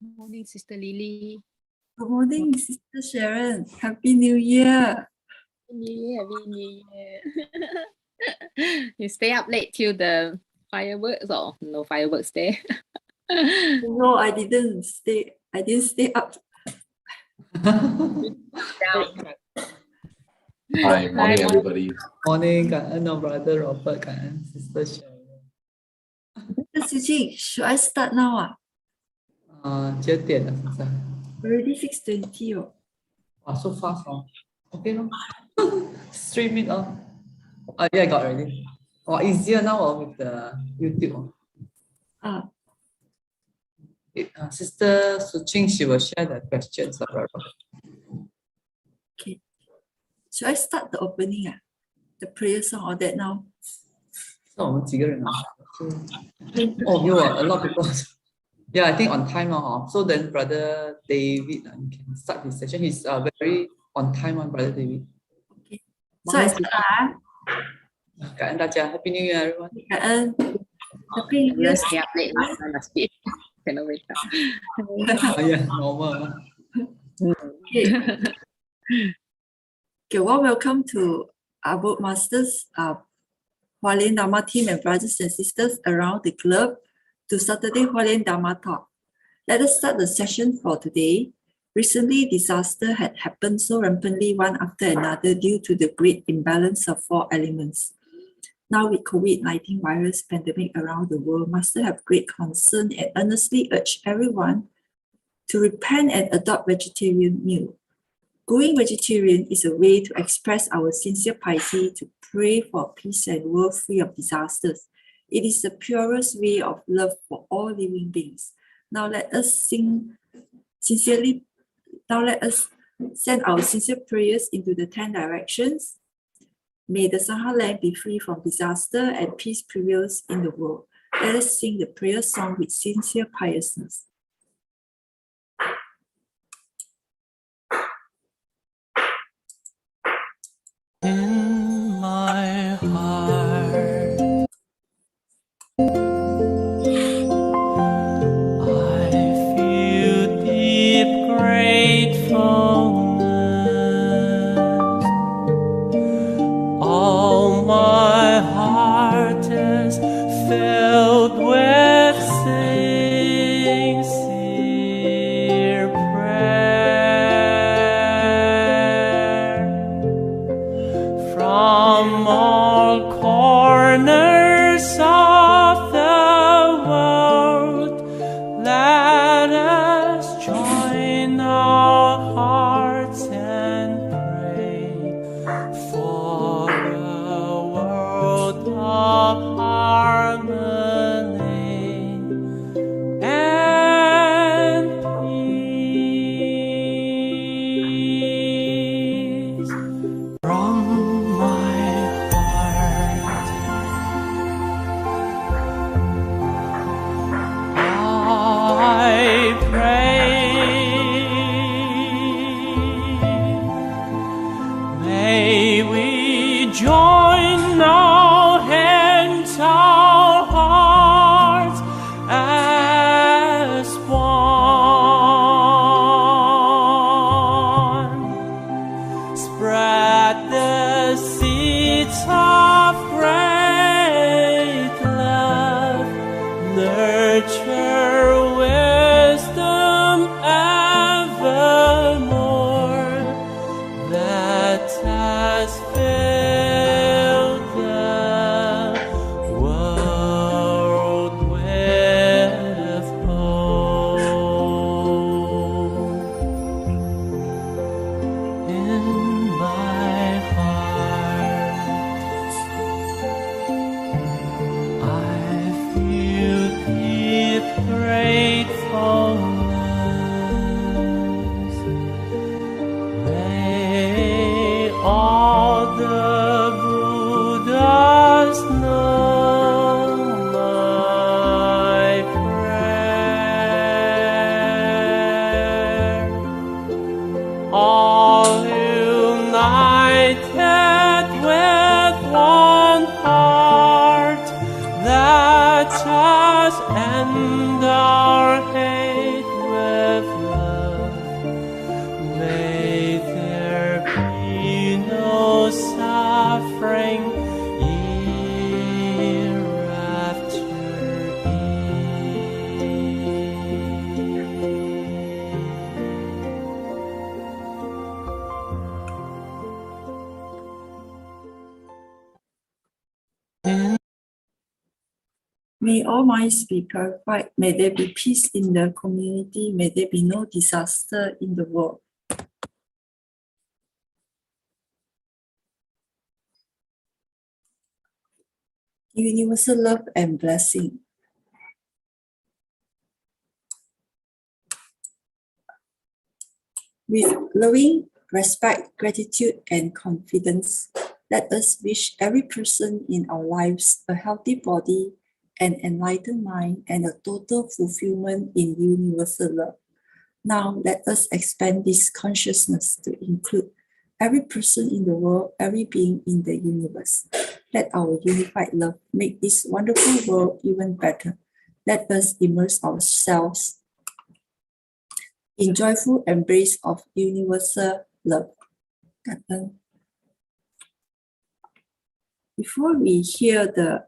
Morning, Sister Lily. Good morning, Sister Sharon. Happy New Year. Happy New Year. You stay up late till the fireworks or no fireworks there? No, I didn't stay up. Hi, morning everybody. Morning, brother Robert, sister Sharon. Sister Ching, should I start now? 几点了现在？ Already 6:20 oh. Wow, so fast, oh. Okay, no. Stream it, oh. Yeah, I got already. Easier now with the YouTube. Sister Suching, she will share the questions. Okay. Should I start the opening? The prayer song or that now? So, 我们几个人啊？ you are a lot of people. Yeah, I think on time. So then Brother David, you can start his session. He's very on time, Brother David. Okay. So I start. 感恩大家 Happy New Year, everyone. 感恩 Happy New Year. Stay up late, must be. Cannot wake up. Yeah, normal. Okay, welcome to our boat masters, Hualien Dharma team and brothers and sisters around the globe to Saturday Hualien Dharma talk. Let us start the session for today. Recently, disaster had happened so rampantly one after another due to the great imbalance of four elements. Now with COVID-19 virus pandemic around the world, Master have great concern and earnestly urge everyone to repent and adopt vegetarian meal. Going vegetarian is a way to express our sincere piety to pray for peace and world free of disasters. It is the purest way of love for all living beings. Now let us send our sincere prayers into the 10 directions. May the Sahara land be free from disaster and peace prevails in the world. Let us sing the prayer song with sincere piousness. In my heart, I feel deep gratefulness. All my heart is filled with sincere prayer May all minds be purified. May there be peace in the community. May there be no disaster in the world. Universal love and blessing. With loving respect, gratitude, and confidence, let us wish every person in our lives a healthy body, an enlightened mind, and a total fulfillment in universal love. Now, let us expand this consciousness to include every person in the world, every being in the universe. Let our unified love make this wonderful world even better. Let us immerse ourselves in joyful embrace of universal love. Before we hear the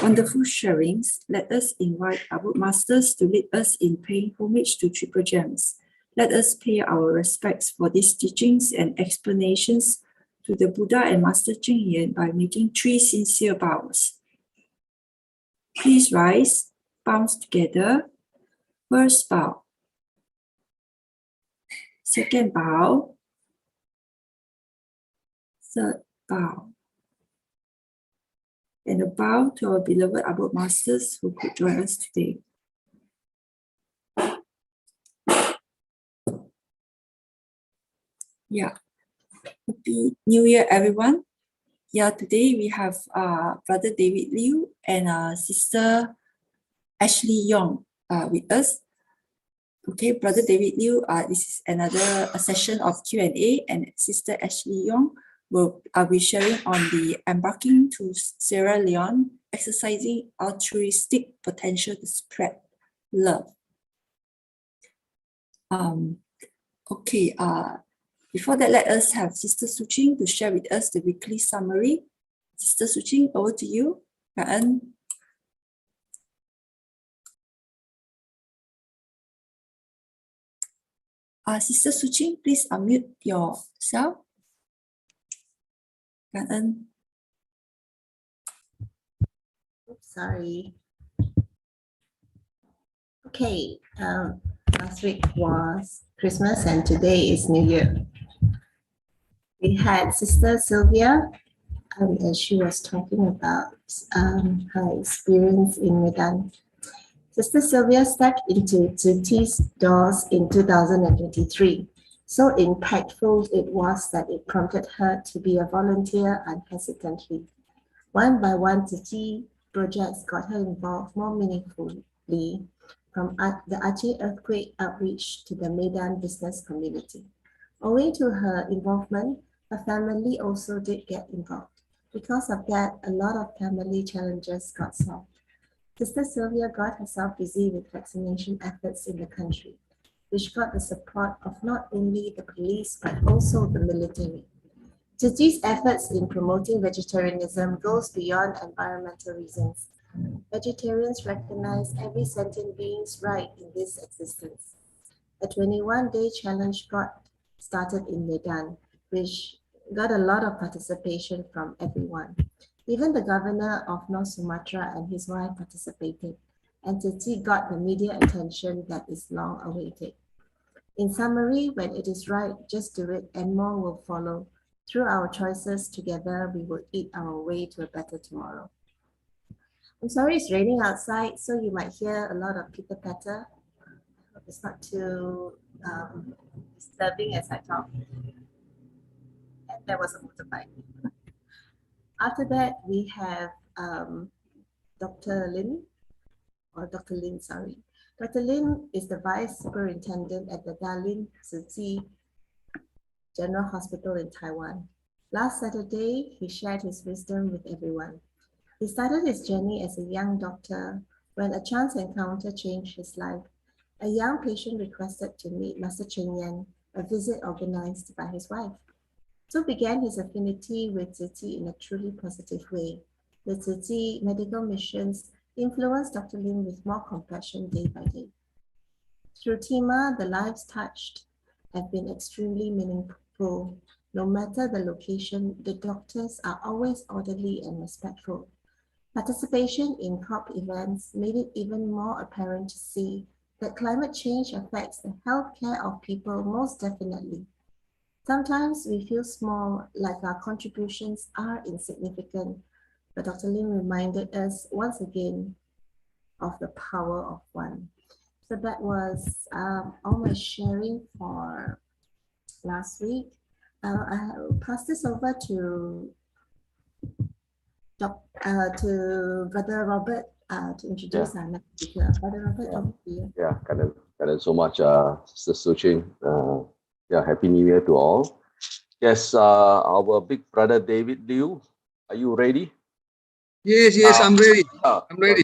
wonderful sharings, let us invite our masters to lead us in paying homage to Triple Gems. Let us pay our respects for these teachings and explanations to the Buddha and Master Ching by making 3 sincere bows. Please rise, palms together. First bow. Second bow. Third bow. And a bow to our beloved Abode Masters who could join us today. Yeah. Happy New Year, everyone. Yeah, today we have Brother David Liu and Sister Ashley Yong with us. Okay, Brother David Liu, this is another session of Q&A, and Sister Ashley Yong will be sharing on the Embarking to Sierra Leone, exercising altruistic potential to spread love. Okay, before that, let us have Sister Ching to share with us the weekly summary. Sister Ching, over to you. Sister Ching, please unmute yourself. Oops, sorry. Okay, last week was Christmas and today is New Year. We had Sister Sylvia, and she was talking about her experience in Medan. Sister Sylvia stepped into Tzu Chi's doors in 2023. So impactful it was that it prompted her to be a volunteer unhesitantly. One by one, Tzu Chi projects got her involved more meaningfully, from the Aceh earthquake outreach to the Medan business community. Owing to her involvement, her family also did get involved. Because of that, a lot of family challenges got solved. Sister Sylvia got herself busy with vaccination efforts in the country, which got the support of not only the police but also the military. Tzu Chi's efforts in promoting vegetarianism goes beyond environmental reasons. Vegetarians recognize every sentient being's right in this existence. A 21-day challenge got started in Medan, which got a lot of participation from everyone. Even the governor of North Sumatra and his wife participated, and Tzu Chi got the media attention that is long awaited. In summary, when it is right, just do it and more will follow. Through our choices together, we will eat our way to a better tomorrow. I'm sorry it's raining outside, so you might hear a lot of pitter-patter. It's not too disturbing as I talk. And there was a motorbike. After that, we have Dr. Lin. Dr. Lin is the Vice Superintendent at the Darlin Tzu Chi General Hospital in Taiwan. Last Saturday, he shared his wisdom with everyone. He started his journey as a young doctor when a chance encounter changed his life. A young patient requested to meet Master Ching Yen, a visit organized by his wife. So began his affinity with Tzu Chi in a truly positive way. The Tzu Chi medical missions influenced Dr. Lin with more compassion day by day. Through Tima, the lives touched have been extremely meaningful. No matter the location, the doctors are always orderly and respectful. Participation in COP events made it even more apparent to see that climate change affects the healthcare of people most definitely. Sometimes we feel small, like our contributions are insignificant, but Dr. Lim reminded us once again of the power of one. So that was all my sharing for last week. I'll pass this over to Brother Robert to introduce our next speaker. Brother Robert, over to you. Yeah, so much, Sister Ching. Yeah, Happy New Year to all. Yes, our big brother David Liu, are you ready? Yes, I'm ready. I'm ready.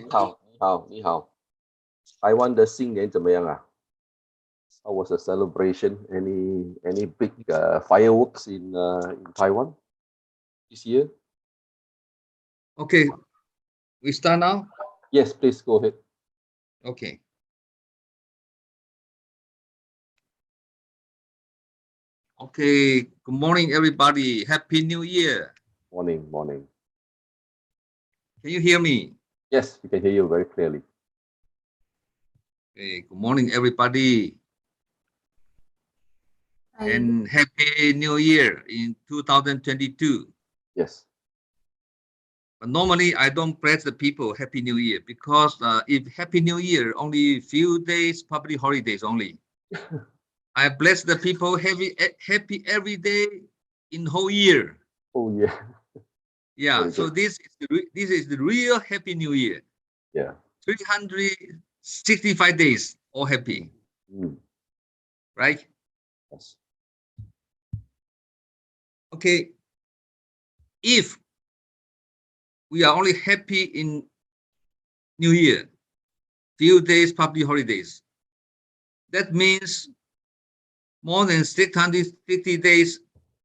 你好. 台湾的新年怎么样啊? How was the celebration? Any big fireworks in Taiwan this year? Okay, we start now. Yes, please go ahead. Okay. Okay, good morning, everybody. Happy New Year. Morning. Can you hear me? Yes, we can hear you very clearly. Okay, good morning, everybody. And Happy New Year in 2022. Yes. But normally, I don't bless the people Happy New Year because if Happy New Year, only few days, public holidays only. I bless the people happy every day in whole year. Oh, yeah. Yeah, Very so good. this is the real Happy New Year. Yeah. 365 days all happy, right? Yes. Okay. If we are only happy in New Year, few days public holidays, that means more than 650 days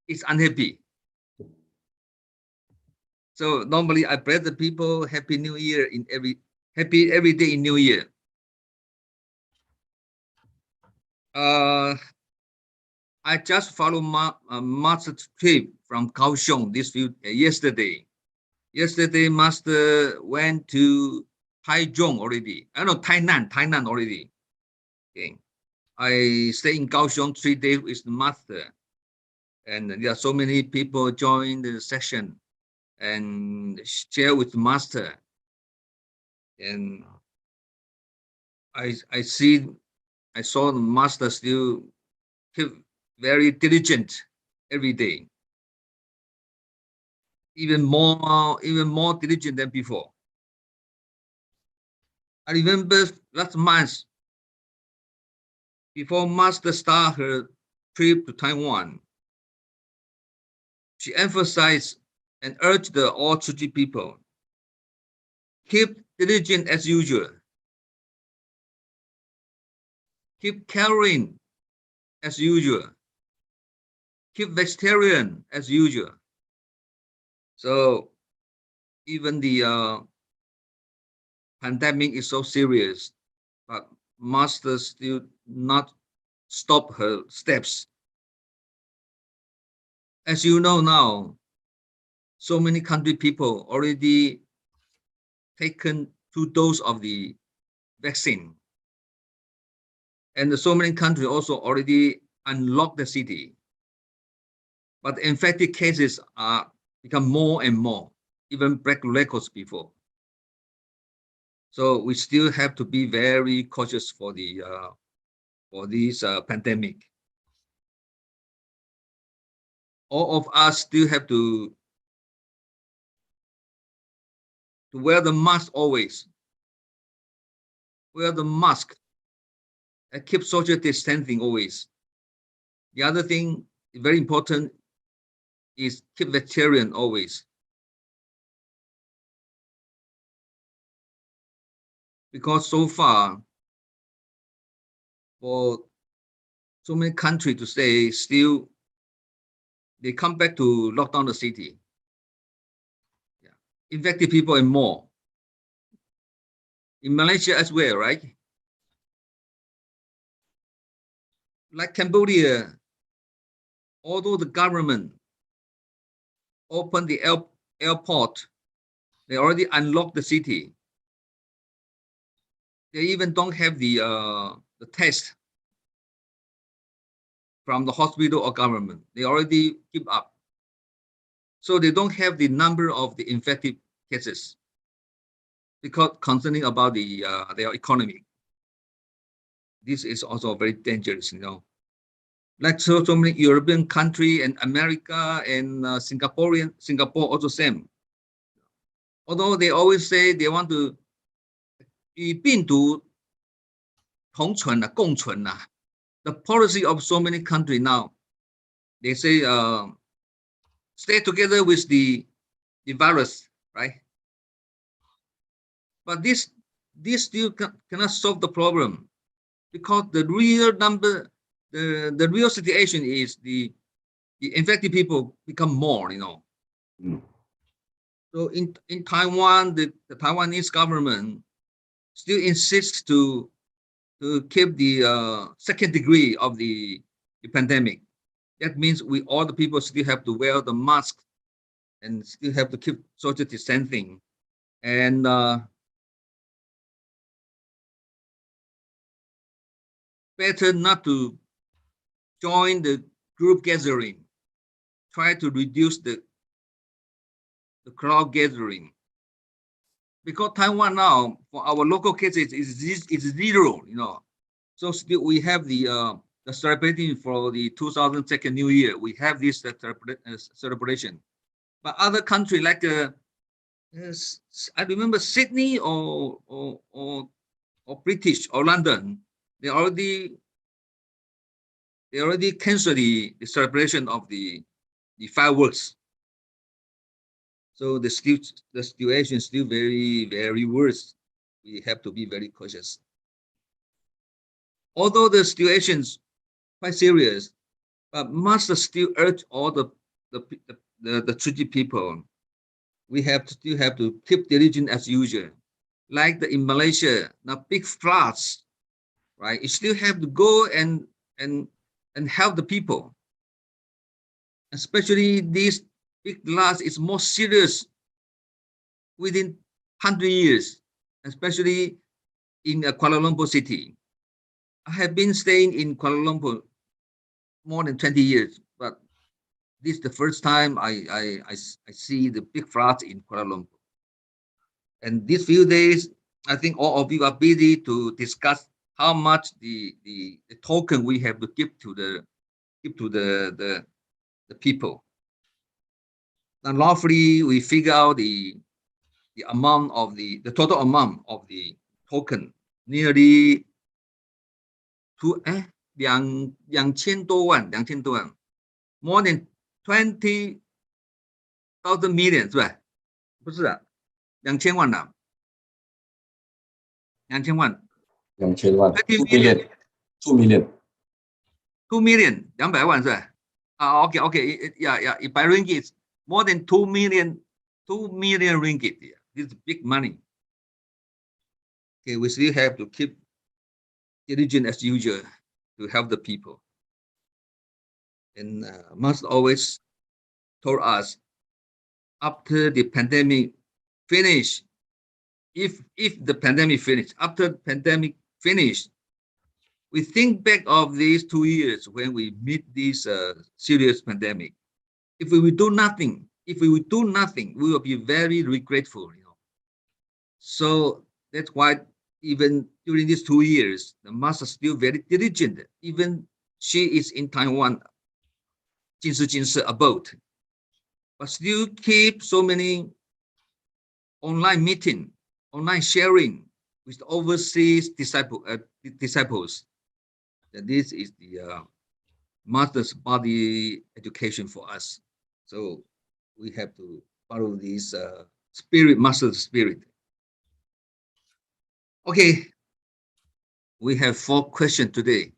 is unhappy. So normally I bless the people Happy New Year in happy every day in New Year. I just followed master trip from Kaohsiung yesterday. Yesterday, master went to Taichung already. I know Tainan already. Okay, I stay in Kaohsiung 3 days with the master, and there are so many people join the session and share with the master. And I saw the master still keep very diligent every day, even more diligent than before. I remember last month, before master start her trip to Taiwan, she emphasized and urged the all Tzu Chi people, keep diligent as usual, keep caring as usual, keep vegetarian as usual. So even the pandemic is so serious, but master still not stop her steps. As you know now, so many country people already taken 2 doses of the vaccine. And so many countries also already unlocked the city. But the infected cases are become more and more, even break records before. So we still have to be very cautious for this pandemic. All of us still have to wear the mask always. Wear the mask and keep social distancing always. The other thing very important is keep vegetarian always. Because so far, for so many countries to say still, they come back to lock down the city. Yeah. Infected people and more. In Malaysia as well, right? Like Cambodia, although the government opened the airport They already unlocked the city. They even don't have the test from the hospital or government. They already give up. So they don't have the number of the infected cases because concerning about the their economy. This is also very dangerous, you know. Like so many European country and America and Singapore also same. Although they always say they want to 与病毒同存啊，共存啊。The policy of so many countries now, they say stay together with the virus, right? But this still cannot solve the problem because the real number, the real situation is the infected people become more, you know. Mm. So in Taiwan, the Taiwanese government still insists to keep the second degree of the pandemic. That means we all the people still have to wear the mask and still have to keep social distancing. And better not to join the group gathering. Try to reduce the crowd gathering. Because Taiwan now, for our local cases, is zero, you know. So still we have the celebrating for the 2002 New Year. We have this celebration. But other countries like I remember Sydney or British or London, they already canceled the celebration of the fireworks. So the situation is still very, very worse. We have to be very cautious. Although the situation is quite serious, but must still urge all the treaty people. We still have to keep diligent as usual. Like in Malaysia, now big floods, right? You still have to go and help the people. Especially these big floods is more serious within 100 years, especially in Kuala Lumpur city. I have been staying in Kuala Lumpur more than 20 years, but this is the first time I see the big floods in Kuala Lumpur. And these few days, I think all of you are busy to discuss how much the token we have to give to the people. And lawfully, we figure out the amount of the total amount of the token, nearly 2000多万 more than 20,000 million 是吧？不是啊，2000万啊，2000万2000万 20 2 million 2 million 200万是吧？啊，OK yeah, by ringgit more than 2 million ringgit. Yeah. This is big money. Okay, we still have to keep diligent as usual to help the people. And must always told us after the pandemic finish, if the pandemic finish, after the pandemic finish, we think back of these 2 years when we meet this serious pandemic. If we will do nothing, we will be very regretful, you know. So that's why even during these 2 years, the master is still very diligent. Even she is in Taiwan, 近视 abode, but still keep so many online meeting, online sharing with overseas disciples. And this is the master's body education for us. So we have to follow this master's spirit. Okay, we have 4 questions today.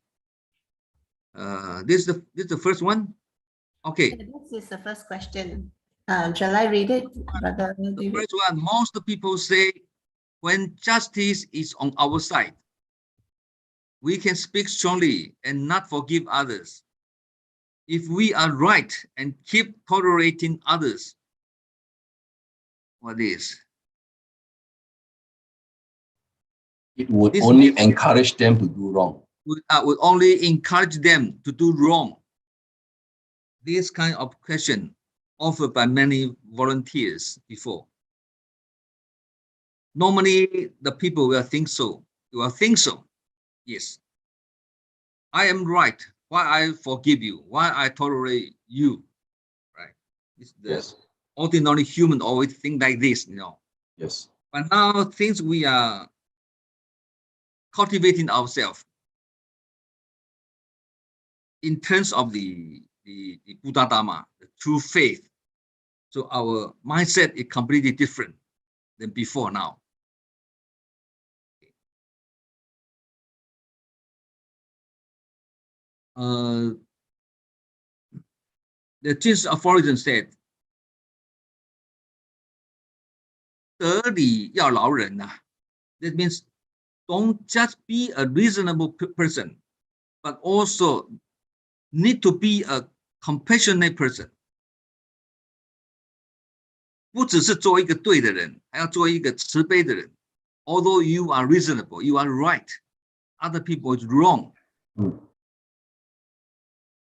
This is the first one. Okay. This is the first question. Shall I read it, Brother The David? first one, most people say, when justice is on our side, we can speak strongly and not forgive others. If we are right and keep tolerating others, what is? It would This only means- encourage them to do wrong. would only encourage them to do wrong. This kind of question offered by many volunteers before. Normally, the people will think so. You will think so. Yes. I am right. Why I forgive you? Why I tolerate you? Right. It's the Yes. ordinary human always think like this, you know. Yes. But now things we are cultivating ourselves in terms of the Buddha Dharma, the true faith. So our mindset is completely different than before now. The Chinese aphorism said, 得理要饶人呐. That means don't just be a reasonable person, but also need to be a compassionate person. 不只是做一个对的人，还要做一个慈悲的人。Although you are reasonable, you are right, other people is wrong.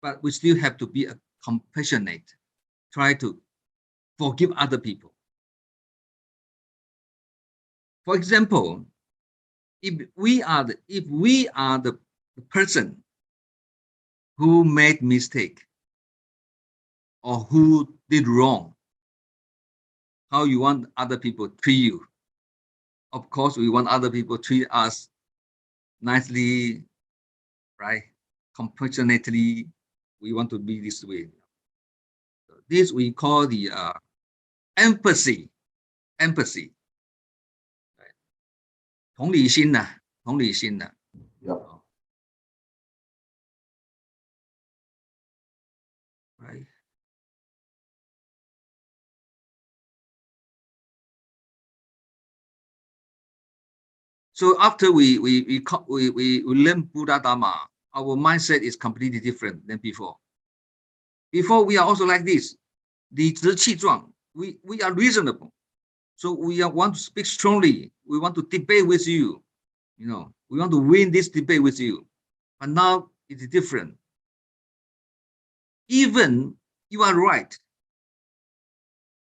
But we still have to be a compassionate, try to forgive other people. For example, if we are the person who made mistake or who did wrong, how you want other people to treat you? Of course, we want other people to treat us nicely, right? Compassionately. We want to be this way. So this we call the empathy. Empathy. 同理心呐，同理心呐。Yeah. Right. So after we learn Buddha Dharma, our mindset is completely different than before. Before we are also like this, 理直气壮. We are reasonable, so we want to speak strongly. We want to debate with you. You know, we want to win this debate with you. But now it is different. Even you are right.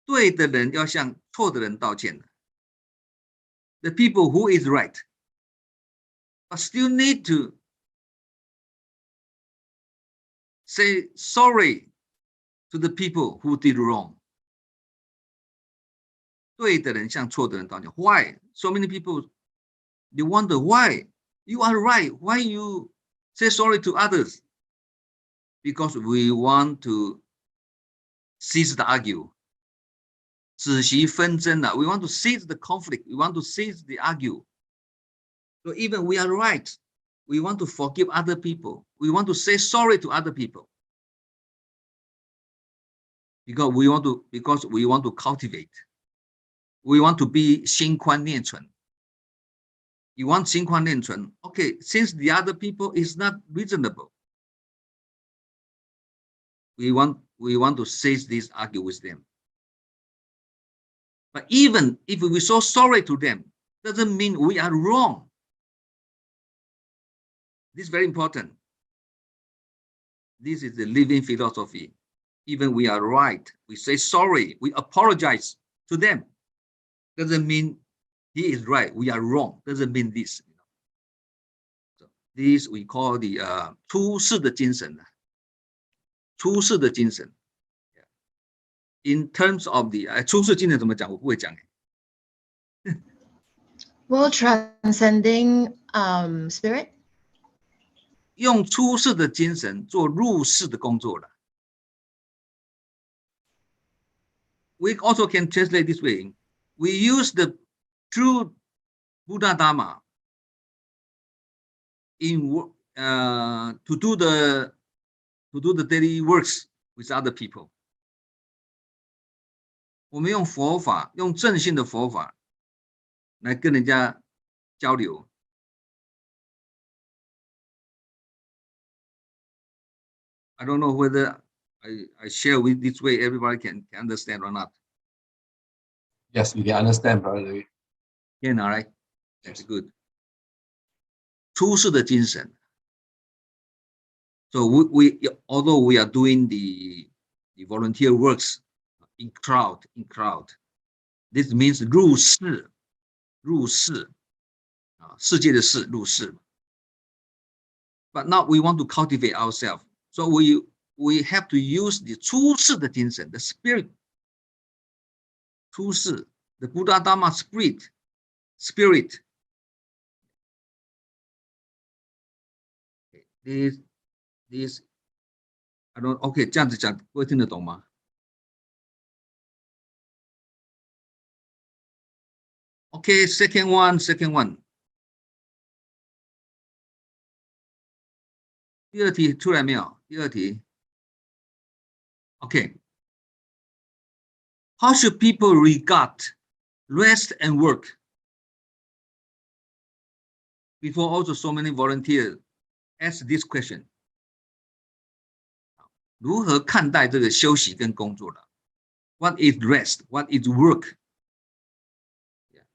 对的人要向错的人道歉。The people who is right, but still need to say sorry to the people who did wrong. 对的人向错的人道歉。Why? So many people, they wonder why you are right. Why you say sorry to others? Because we want to cease the argue. 止息纷争啊. We want to cease the conflict. We want to cease the argue. So even we are right, we want to forgive other people. We want to say sorry to other people. Because we want to cultivate. We want to be 心宽念纯. You want 心宽念纯. Okay, since the other people is not reasonable, we want to cease this argue with them. But even if we so sorry to them, doesn't mean we are wrong. This is very important. This is the living philosophy. Even we are right, we say sorry, we apologize to them. Doesn't mean he is right, we are wrong. Doesn't mean this. So this we call the 出世的精神. 出世的精神. In terms of the 出世精神怎么讲？我不会讲。World transcending spirit. 用出世的精神做入世的工作了。We also can translate this way. We use the true Buddha Dharma in to do the daily works with other people. 我们用佛法，用正信的佛法来跟人家交流。I don't know whether I share with this way everybody can understand or not. Yes, we can understand, brother. Yeah, all right. Yes. That's good. 出世的精神。So although we are doing the volunteer works in crowd, this means 入世啊，世界的世入世。But now we want to cultivate ourselves, so we have to use the 出世的精神 ，the spirit， 出世 ，the Buddha Dharma spirit。This I don't OK， 这样子讲，各位听得懂吗 ？OK， second one。第二题出来没有？第二题 ，OK。How should people regard rest and work? Before also so many volunteers ask this question. 如何看待这个休息跟工作的 ？What is rest? What is work? Yeah.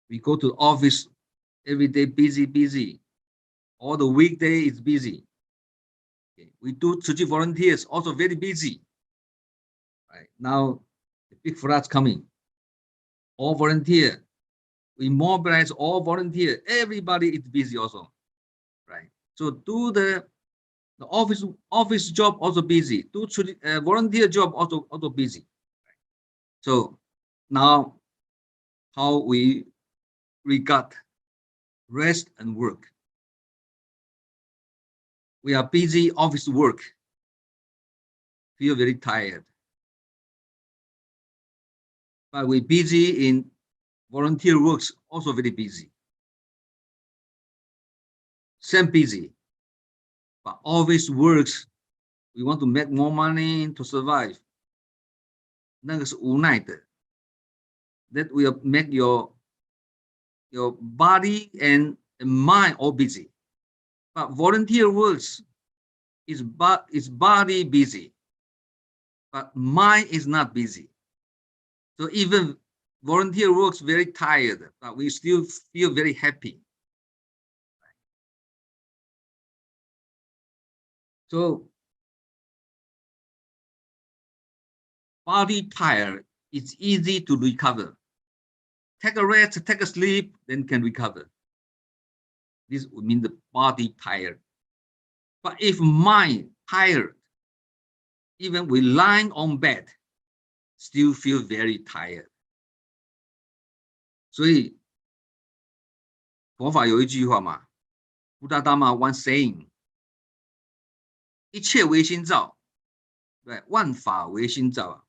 We go to the office every day, busy. All the weekday is busy. Okay. We do Tsuji volunteers also very busy. Right now, the big floods coming. All volunteer. We mobilize all volunteer. Everybody is busy also. Right. So do the office job also busy. Do volunteer job also busy. So now, how we regard rest and work. We are busy office work. Feel very tired. But we're busy in volunteer works, also very busy. Same busy. But office works, we want to make more money to survive. 那个是无奈的。That will make your body and mind all busy. But volunteer works is body busy, but mind is not busy. So even volunteer works very tired, but we still feel very happy. So body tired, it's easy to recover. Take a rest, take a sleep, then can recover. This would mean the body tired. But if mind tired, even we lying on bed, still feel very tired. 所以佛法有一句话嘛 ，Buddha Dharma one saying， 一切唯心造，对，万法唯心造啊。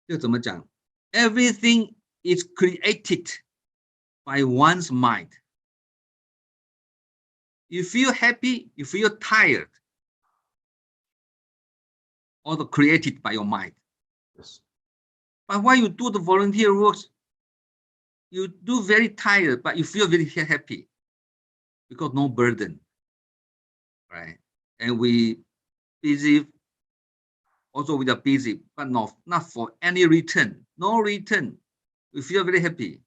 就怎么讲 ？Everything is created by one's mind. You feel happy, you feel tired, also created by your mind. Yes. But when you do the volunteer works, you do very tired, but you feel very happy because no burden, right? And we busy, also we are busy, but not for any return, no return. We feel very happy.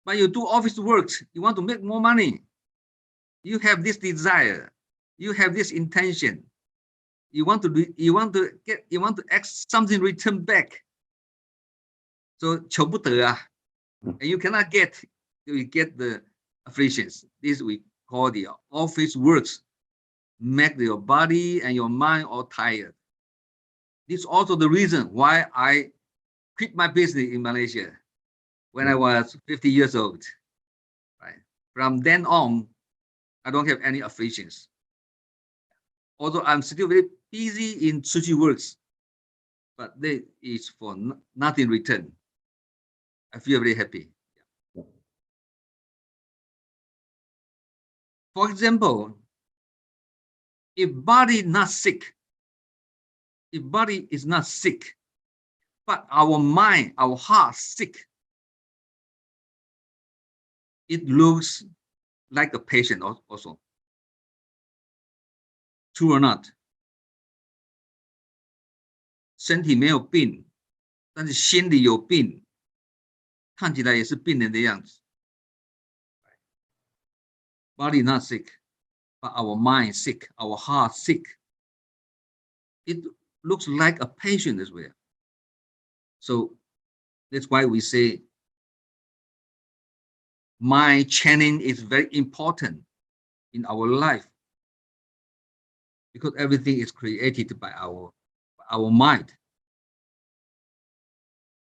But you do office works, you want to make more money. You have this desire, you have this intention. You want to ask something return back. So 求不得啊 and you cannot get the afflictions. This we call the office works. Make your body and your mind all tired. This is also the reason why I quit my business in Malaysia when I was 50 years old. Right. From then on, I don't have any afflictions. Although I'm still very busy in Tsuji works, but that is for nothing return. I feel very happy. For example, if body not sick, if body is not sick, but our mind, our heart sick, it looks like a patient also. True or not? 身体没有病，但是心里有病，看起来也是病人的样子。body not sick, but our mind sick, our heart sick. It looks like a patient as well. So that's why we say mind training is very important in our life, because everything is created by our mind.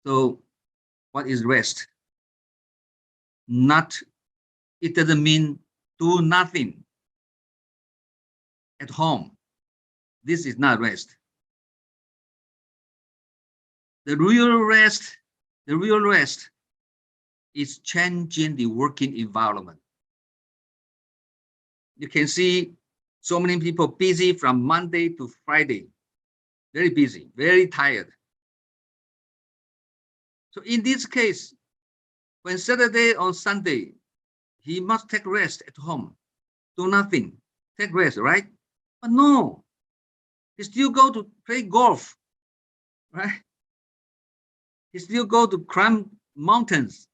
So what is rest? It doesn't mean do nothing at home. This is not rest. The real rest is changing the working environment. You can see so many people busy from Monday to Friday, very busy, very tired. So in this case, when Saturday or Sunday, he must take rest at home, do nothing, take rest, right? But no, he still go to play golf, right? He still go to climb mountains.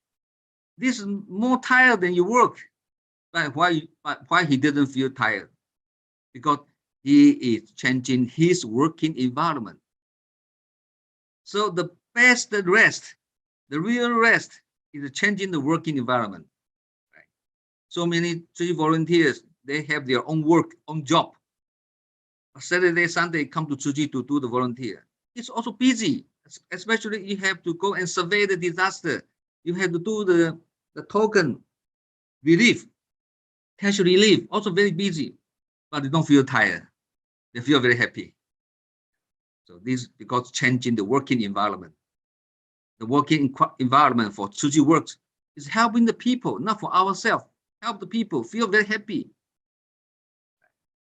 This is more tired than you work. But why he didn't feel tired? Because he is changing his working environment. So the best rest, the real rest, is changing the working environment. Right? So many Tzu Chi volunteers, they have their own work, own job. Saturday, Sunday, come to Tzu Chi to do the volunteer. It's also busy, especially you have to go and survey the disaster. You have to do the token relief, cash relief, also very busy, but they don't feel tired. They feel very happy. So this because changing the working environment. The working environment for Tzu Chi works is helping the people, not for ourselves. Help the people feel very happy.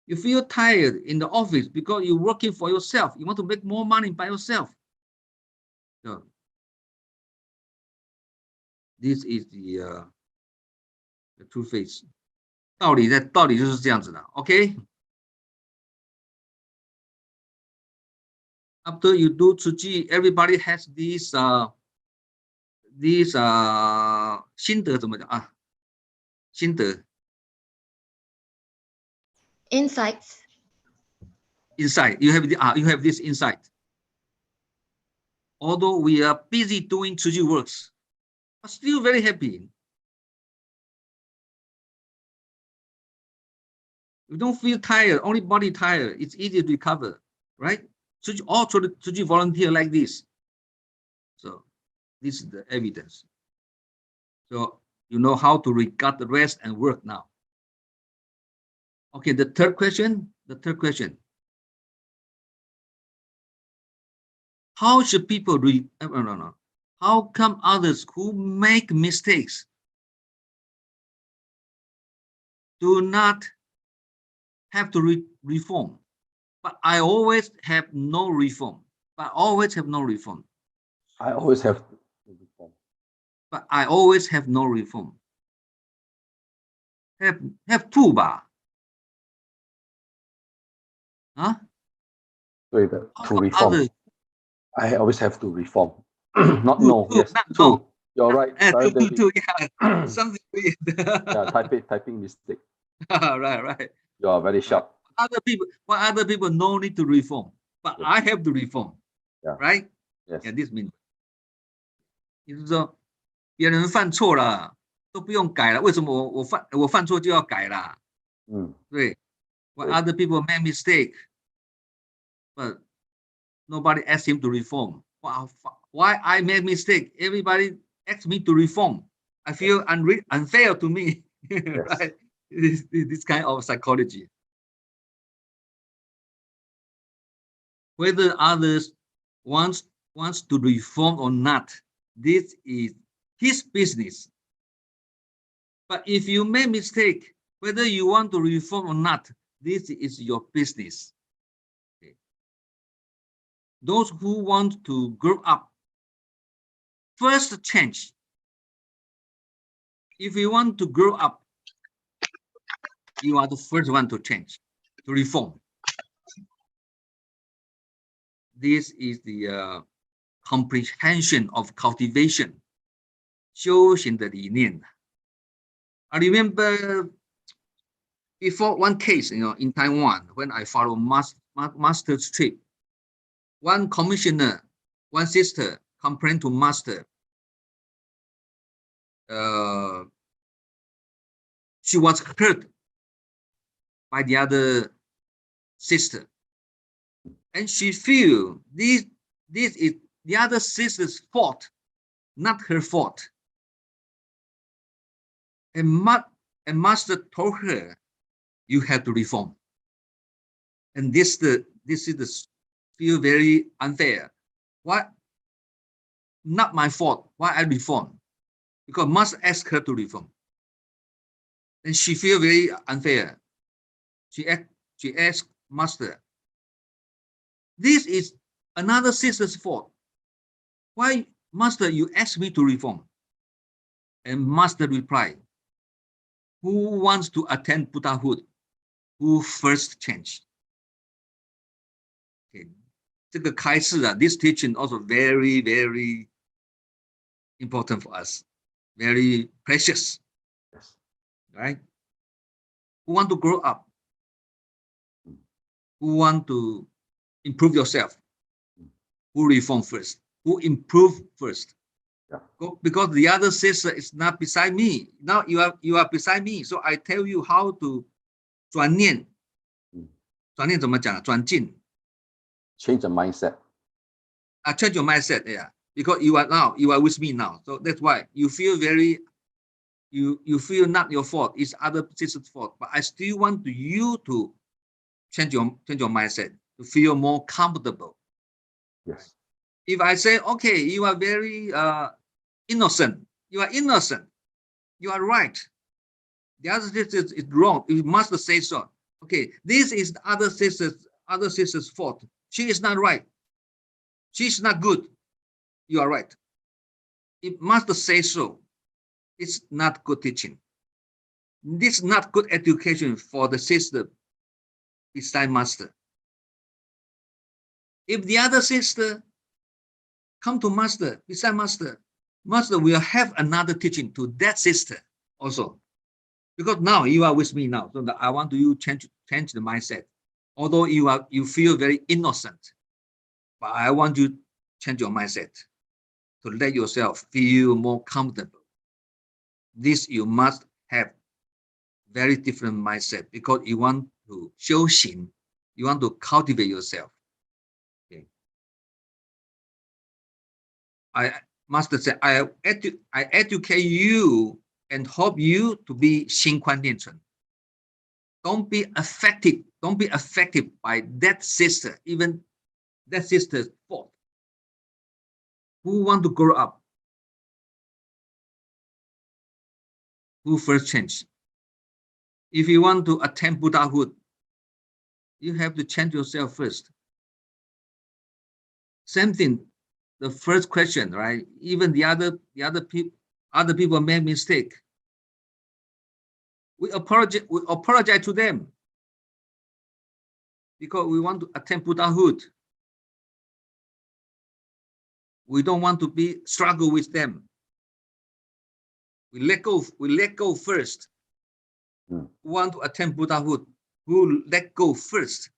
You feel tired in the office because you're working for yourself. You want to make more money by yourself. So this is the true face. 道理就是这样子的 ，OK？ After you do Tzu Chi, everybody has these 心得怎么讲啊？心得 Insights. insight. You have this insight. Although we are busy doing Tzu Chi works, but still very happy. You don't feel tired, only body tired. It's easy to recover, right? All Tzu Chi volunteer like this. So this is the evidence. So you know how to regard the rest and work now. Okay, the third question. How should people How come others who make mistakes do not have to reform? But I always have no reform. I always have no reform. But I always have no reform. Have two ba? Huh? To reform. Others? I always have to reform. Not no. Yes, not two. no. You're right. Two, yeah. Something weird. Yeah, typing mistake. Right. You are very sharp. Other people no need to reform, but Yes. I have to reform. Yeah. Right? Yes. Yeah, this means 也就是说，别人犯错了都不用改了，为什么我犯错就要改啦？对。When other people make mistake, but nobody asked him to reform. Why I make mistake? Everybody asked me to reform. I feel unfair to me. Yes. Right? This kind of psychology. Whether others wants to reform or not, this is his business. But if you make mistake, whether you want to reform or not, this is your business. Okay. Those who want to grow up, first change. If you want to grow up, you are the first one to change, to reform. This is the comprehension of cultivation. 修行的理念. I remember before one case, in Taiwan, when I follow master's trip, one commissioner, one sister complained to master. She was hurt by the other sister, and she feel this is the other sister's fault, not her fault. And master told her, you have to reform. And this is the feel very unfair. Why? Not my fault. Why I reform? Because master asked her to reform. And she feel very unfair. She asked master, this is another sister's fault. Why, master, you asked me to reform? And master replied, who wants to attend Buddhahood? Who first changed? Okay. 这个开示啊, this teaching also very, very important for us. Very precious. Yes. Right? Who want to grow up? Who want to improve yourself? Who reform first? Who improve first? Yeah. Because the other sister is not beside me. Now you are beside me. So I tell you how to 转念. 转念怎么讲? 转进. Change the mindset. Change your mindset, yeah. Because you are with me now. So that's why you feel you feel not your fault, it's other sister's fault. But I still want you to change your mindset, to feel more comfortable. Yes. If I say, okay, you are very innocent, you are innocent, you are right. The other sister is wrong. You must say so. Okay, this is the other sister's fault. She is not right. She's not good. You are right. It must say so. It's not good teaching. This is not good education for the sister beside master. If the other sister come to master, beside master, master will have another teaching to that sister also. Because now you are with me now, so I want you to change the mindset. Although you feel very innocent, but I want you to change your mindset to let yourself feel more comfortable. This you must have very different mindset because you want to show Xing, you want to cultivate yourself. Okay. I must say, I educate you and help you to be Xing Kuan Nian Chun. Don't be affected by that sister, even that sister's fault. Who want to grow up? Who first change? If you want to attain Buddhahood, you have to change yourself first. Same thing, the first question, right? Even the other people made mistake. We apologize to them because we want to attain Buddhahood. We don't want to struggle with them. We let go first. Who want to attain Buddhahood? Who let go first?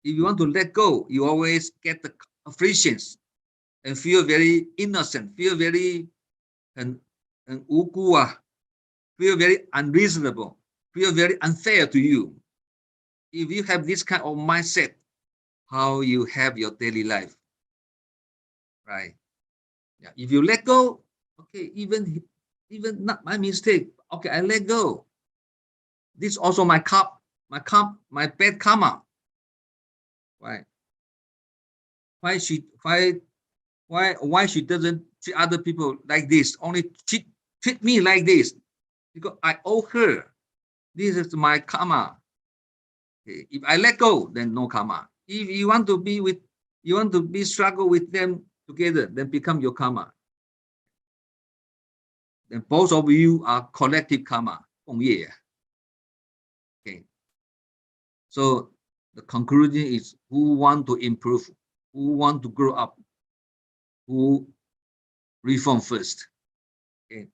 If you want to let go, you always get the afflictions and feel very innocent, feel very feel very unreasonable, feel very unfair to you. If you have this kind of mindset, how you have your daily life, right? Yeah. If you let go, okay, even not my mistake, okay, I let go. This is also my bad karma. Right? Why she doesn't treat other people like this? Only treat me like this because I owe her. This is my karma. Okay. If I let go, then no karma. If you want to struggle with them together, then become your karma. Then both of you are collective karma. Okay. So the conclusion is who want to improve, who want to grow up, who reform first. Okay.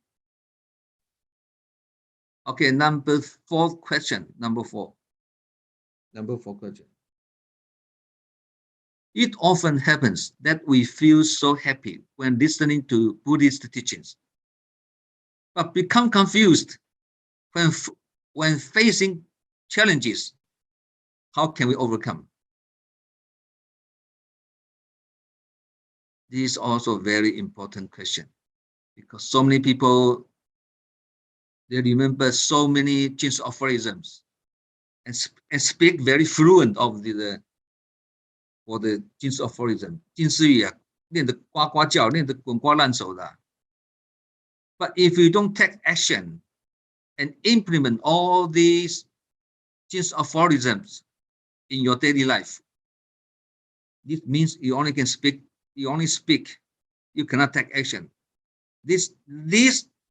Okay, number 4 question. Number four question. It often happens that we feel so happy when listening to Buddhist teachings, but become confused when facing challenges. How can we overcome? This is also a very important question, because so many people, they remember so many Chinese aphorisms and speak very fluent of the Chinese aphorism. 近似语啊，练得呱呱叫，练得滚瓜烂熟的。But if you don't take action and implement all these Chinese aphorisms in your daily life, this means you only can speak. You only speak. You cannot take action. This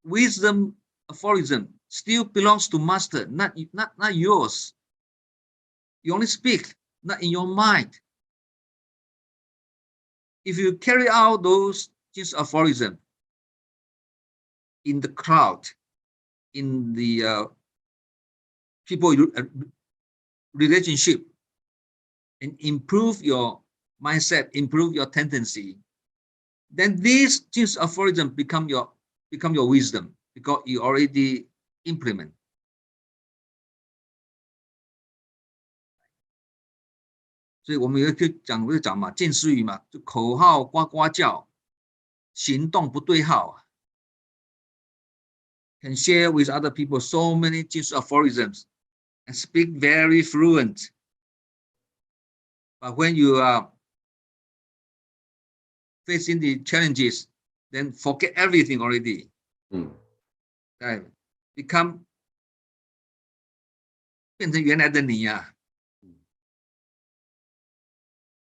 wisdom aphorism still belongs to master, not yours. You only speak, not in your mind. If you carry out those Chinese aphorisms in the crowd, in the people relationship, and improve your mindset, improve your tendency, then these Chinese aphorisms become your wisdom, because you already implement. 所以我们有讲嘛，近似语嘛，就口号呱呱叫，行动不对号。Can share with other people so many Chinese aphorisms and speak very fluent. But when you are facing the challenges, then forget everything already. Right? 变成原来的你啊。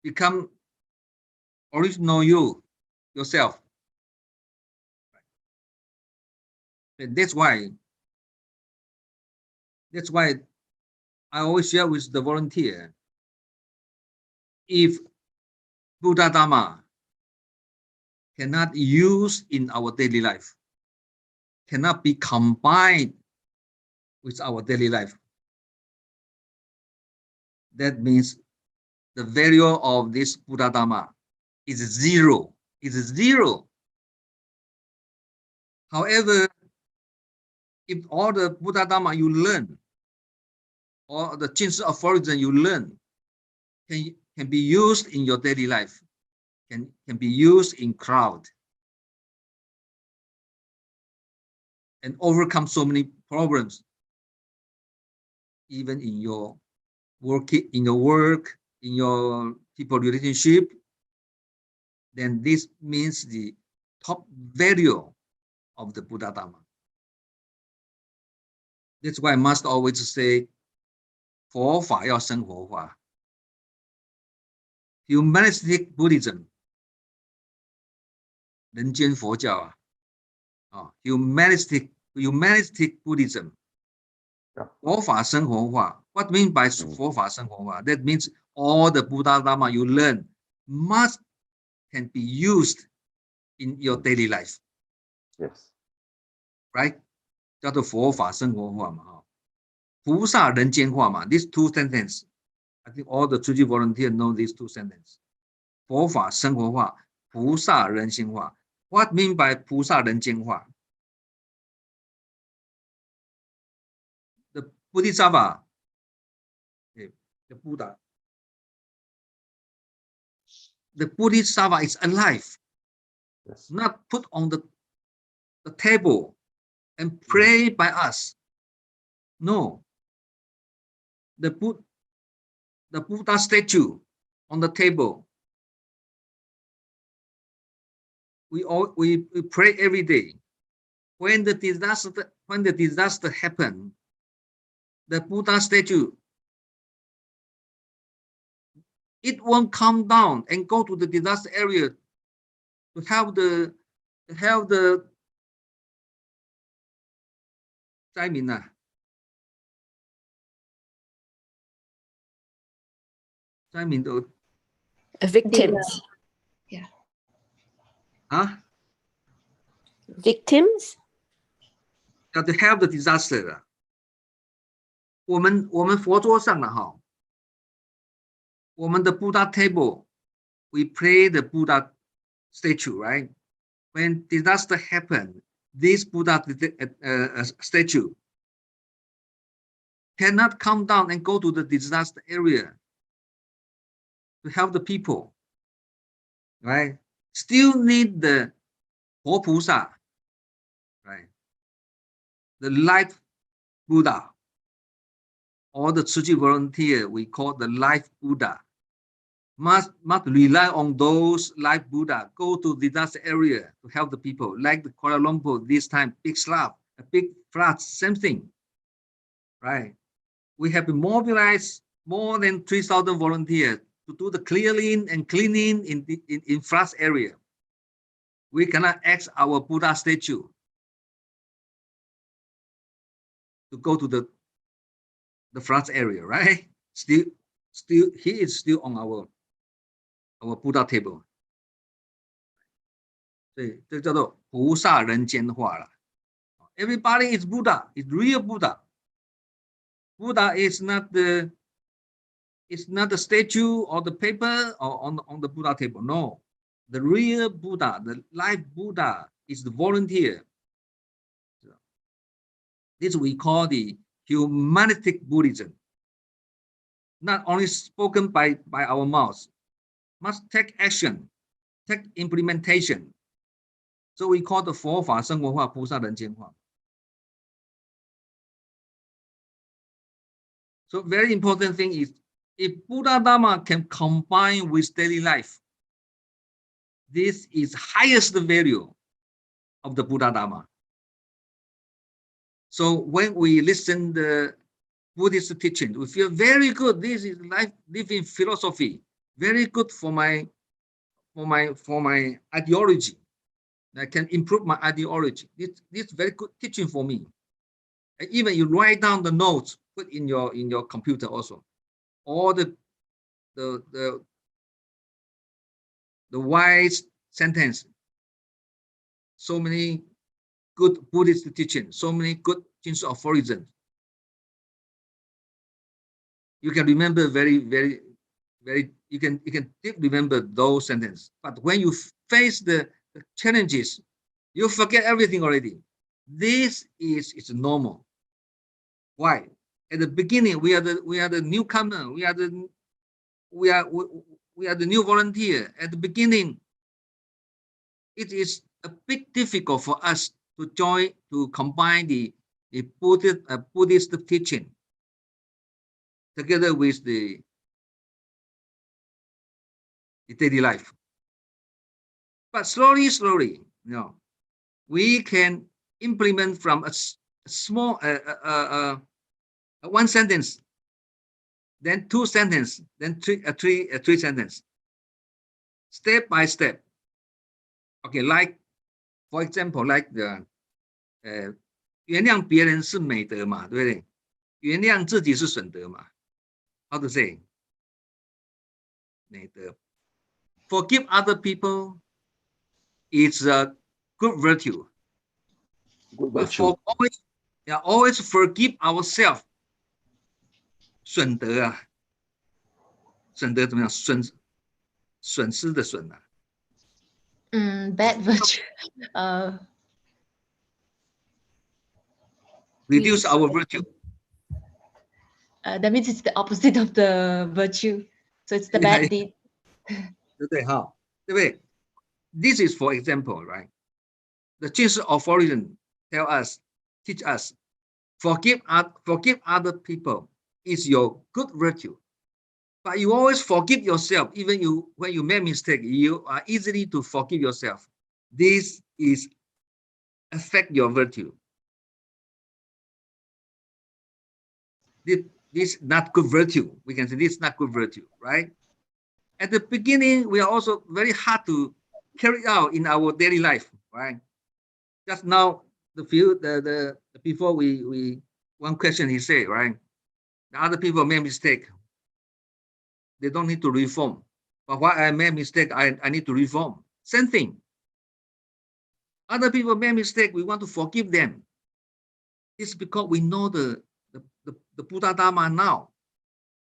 Become original yourself. And that's why I always share with the volunteer, if Buddha Dharma cannot use in our daily life, cannot be combined with our daily life, that means the value of this Buddha Dharma is zero. It's zero. However, if all the Buddha Dharma you learn, or the Chinese aphorism you learn, can be used in your daily life, can be used in crowd, and overcome so many problems, even in your work, in your people relationship, then this means the top value of the Buddha Dharma. That's why I must always say, 佛法要生活化。Humanistic Buddhism, 人间佛教啊，humanistic Buddhism, 佛法生活化。What mean by 佛法生活化? That means all the Buddha Dharma you learn can be used in your daily life. Yes. Right? 叫做佛法生活化嘛，菩萨人间化嘛。These two sentences, I think all the Tzu Chi volunteers know these two sentences. 佛法生活化，菩萨人间化。What mean by 菩萨人间化? The Bodhisattva, the Buddha, the Bodhisattva is alive, Yes. not put on the table and pray by us. No. The Buddha statue on the table, we pray every day. When the disaster happened, the Buddha statue, it won't come down and go to the disaster area to help the 灾民啊。灾民的 Victims. Victims? To help the disaster. 我们佛桌上了哈，我们的 Buddha table, we pray the Buddha statue, right? When disaster happen, this Buddha statue cannot come down and go to the disaster area to help the people, right? Still need the Hualien, right? The life Buddha, or the Tzu Chi volunteer, we call the life Buddha, must rely on those life Buddha, go to disaster area to help the people, like the Kuala Lumpur this time, big floods, same thing, right? We have mobilized more than 3,000 volunteers to do the clearing and cleaning in floods area. We cannot ask our Buddha statue to go to the floods area, right? Still, he is still on our Buddha table. 对，这叫做菩萨人间化了。Everybody is Buddha, is real Buddha. Buddha is not the statue or the paper or on the Buddha table. No, the real Buddha, the life Buddha is the volunteer. This we call the humanistic Buddhism. Not only spoken by our mouths, must take action, take implementation. So we call the 佛法生活化、菩萨人间化。So very important thing is, if Buddha Dharma can combine with daily life, this is highest value of the Buddha Dharma. So when we listen the Buddhist teaching, we feel very good. This is life living philosophy, very good for my ideology. I can improve my ideology. This very good teaching for me. And even you write down the notes, put in your computer also. All the wise sentence. So many good Buddhist teaching, so many good things of origin. You can remember very, you can remember those sentences. But when you face the challenges, you forget everything already. This is normal. Why? At the beginning, we are the newcomer. We are the new volunteer. At the beginning, it is a bit difficult for us to combine the Buddhist teaching together with the daily life. But slowly, we can implement from a small one sentence, then two sentences, then three sentences, step by step. Okay, like for example, like the 原谅别人是美德嘛，对不对？原谅自己是损德嘛。How to say? 美德。Forgive other people is a good virtue. Good But virtue. always forgive ourselves. 损德啊，损德怎么样？损失的损啊。Bad virtue. Reduce our virtue. That means it's the opposite of the virtue. So it's the bad deed. 对不对哈？对不对 ？This is for example, right? The Ching of origin teach us, forgive other people is your good virtue. But you always forgive yourself, even when you make mistake, you are easily to forgive yourself. This is affect your virtue. This is not good virtue. We can say this is not good virtue, right? At the beginning, we are also very hard to carry out in our daily life, right? Just now, before we one question he said, right? The other people made mistake. They don't need to reform. But why I made mistake, I need to reform. Same thing. Other people made mistake, we want to forgive them. It's because we know the the Buddha Dharma now.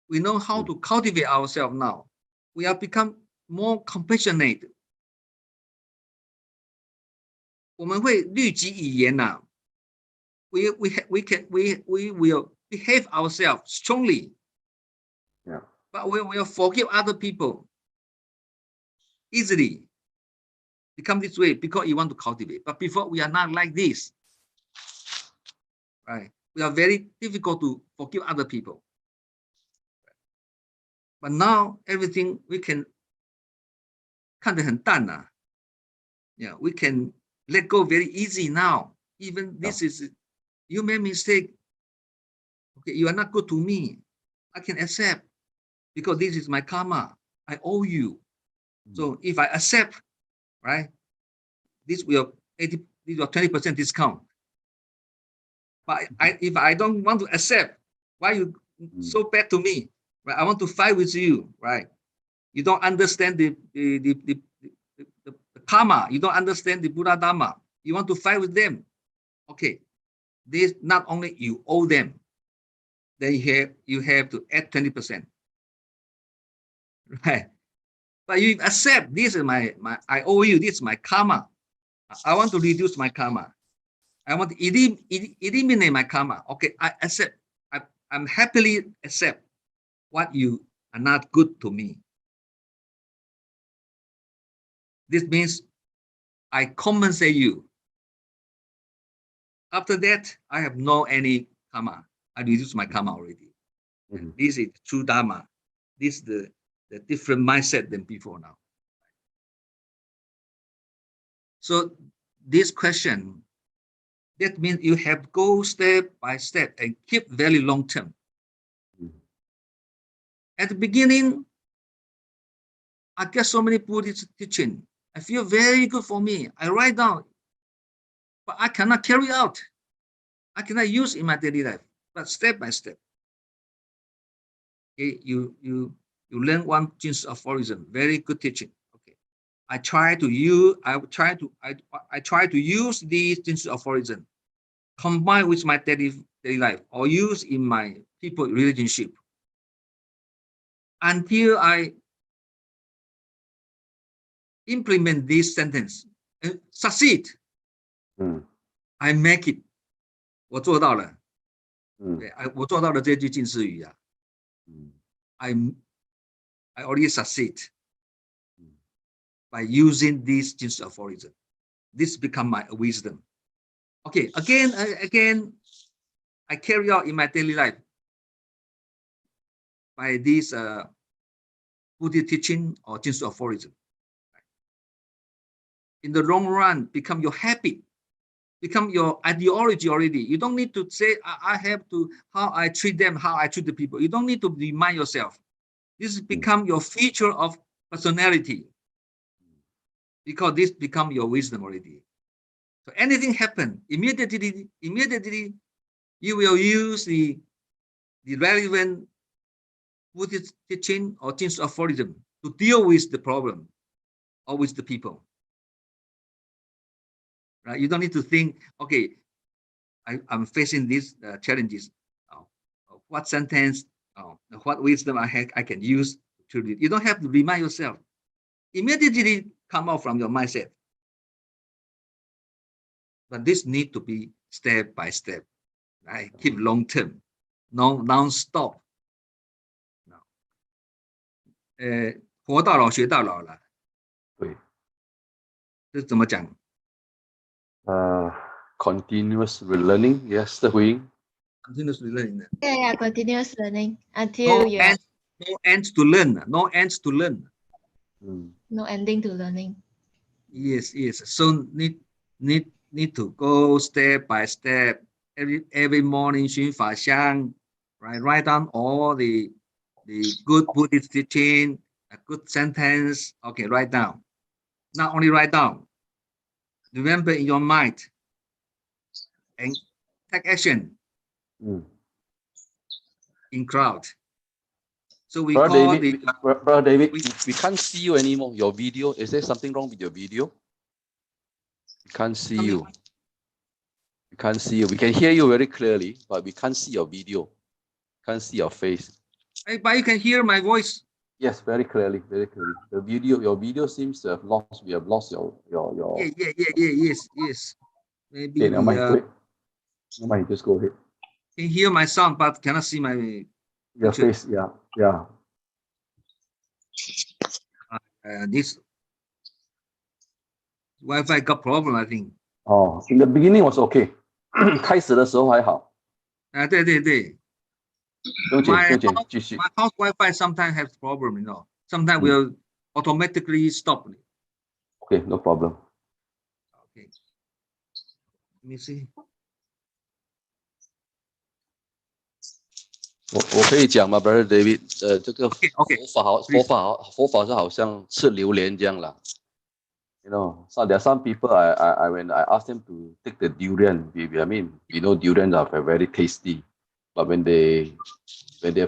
We know how to cultivate ourselves now. We have become more compassionate. 我们会律己以言呐。We will behave ourselves strongly. Yeah. But we will forgive other people easily. Become this way because you want to cultivate. But before we are not like this. Right? We are very difficult to forgive other people. But now everything we can 看得很淡啊. Yeah, we can let go very easy now. Even this is, you made mistake. Okay, you are not good to me. I can accept because this is my karma. I owe you. So if I accept, right, this will 80, this will 20% discount. But if I don't want to accept, why you so bad to me? Right? I want to fight with you, right? You don't understand the karma. You don't understand the Buddha Dharma. You want to fight with them. Okay, this not only you owe them, then you have to add 20%. Right? But you accept this is my I owe you, this is my karma. I want to reduce my karma. I want to eliminate my karma. Okay, I accept. I'm happily accept what you are not good to me. This means I compensate you. After that, I have no any karma. I reduce my karma already. And this is true Dharma. This is the different mindset than before now. So this question, that means you have to go step by step and keep very long term. At the beginning, I get so many Buddhist teaching. I feel very good for me. I write down, but I cannot carry out. I cannot use in my daily life. But step by step, okay, you learn one Ching aphorism, very good teaching. Okay, I try to use these Ching aphorism, combine with my daily life, or use in my people relationship until I implement this sentence and succeed. I make it. 我做到了。对，我做到了这句近似语啊。I already succeed by using this Ching aphorism. This become my wisdom. Okay, again, I carry out in my daily life by this Buddhist teaching or Ching aphorism. In the long run, become your habit, become your ideology already. You don't need to say, I have to, how I treat them, how I treat the people. You don't need to remind yourself. This become your feature of personality because this become your wisdom already. So anything happen, immediately you will use the relevant Buddhist teaching or Ching aphorism to deal with the problem or with the people. Right? You don't need to think, okay, I'm facing these challenges. What sentence, what wisdom I can use to read. You don't have to remind yourself. Immediately come out from your mindset. But this need to be step by step, right? Keep long term, non-stop. 活到老学到老了。对。这怎么讲？Continuous learning, yes, 德慧英。Continuous learning. Yeah, continuous learning until no end to learn. No ends to learn. No ending to learning. Yes. So need to go step by step. Every morning, 寻法香, right? Write down all the good Buddhist teaching, a good sentence. Okay, write down. Not only write down. Remember in your mind and take action. In crowd. So we Brother David, we can't see you anymore. Your video, is there something wrong with your video? We can't see you. We can't see you. We can hear you very clearly, but we can't see your video. Can't see your face. Hey, but you can hear my voice. Yes, very clearly, very clearly. The video, your video seems to have lost. We have lost your. Yes. Maybe Okay, never mind. the, Wait. Never mind. Just go ahead. can hear my sound, but cannot see my Your picture. face, yeah. This Wi-Fi got problem, I think. Oh, in the beginning was okay. 开始的时候还好。对。不用紧，不用紧， My 继续。 house Wi-Fi sometimes has problem, you know. Sometimes Mm. will automatically stop. Okay, no problem. Okay. Let me see. 我可以讲吗 ，Brother David？这个 Okay. 佛法是好像吃榴莲这样啦。You know, so there are some people I when I ask them to take the durian, I mean, you know, durians are very tasty, but when they've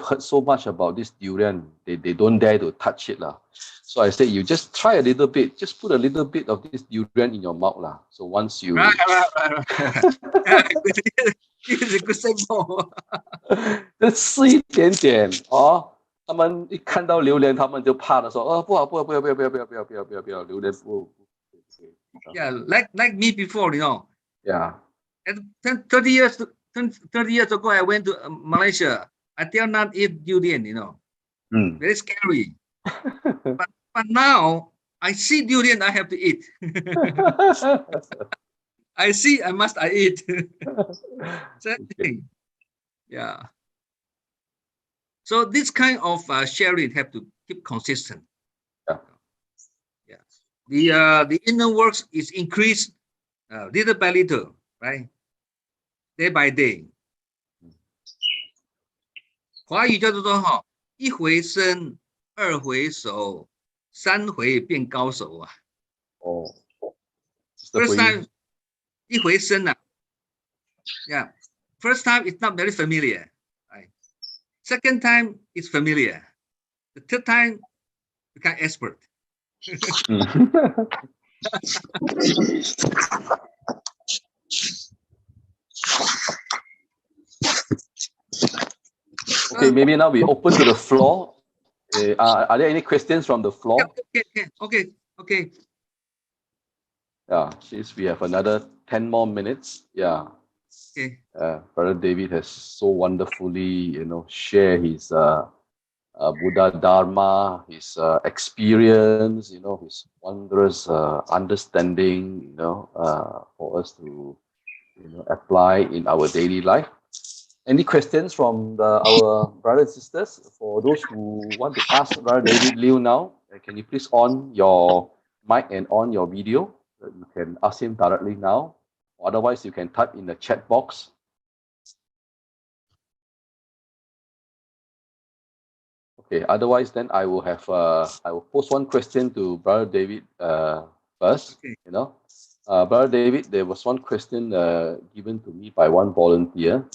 heard so much about this durian, they don't dare to touch it lah. So I said, you just try a little bit, just put a little bit of this durian in your mouth lah. So once you Right. It's a good example. 就吃一点点哦。他们一看到榴莲，他们就怕的说：“哦，不好，不要，榴莲不。” Yeah, like me before, you know. Yeah. And 30 years ago, I went to Malaysia. I dare not eat durian, you know. Mm. Very scary. but now I see durian, I have to eat. I see, I eat. Same thing. Yeah. So this kind of sharing have to keep consistent. Yeah. The inner works is increased little by little, right? Day by day. 华语叫做哈，一回生，二回熟，三回变高手啊。哦。First time 一回生啊。Yeah. First time it's not very familiar. Right? Second time it's familiar. The third time become expert. Okay, maybe now we open to the floor. Are there any questions from the floor? Okay. Yeah, since we have another 10 more minutes. Yeah. Okay. Brother David has so wonderfully, you know, shared his Buddha Dharma, his experience, you know, his wondrous understanding, you know, for us to, you know, apply in our daily life. Any questions from our brothers and sisters? For those who want to ask Brother David Liu now, can you please on your mic and on your video? You can ask him directly now. Otherwise, you can type in the chat box. Okay. Otherwise, then I will have I will post one question to Brother David first. Okay. You know, Brother David, there was one question given to me by one volunteer.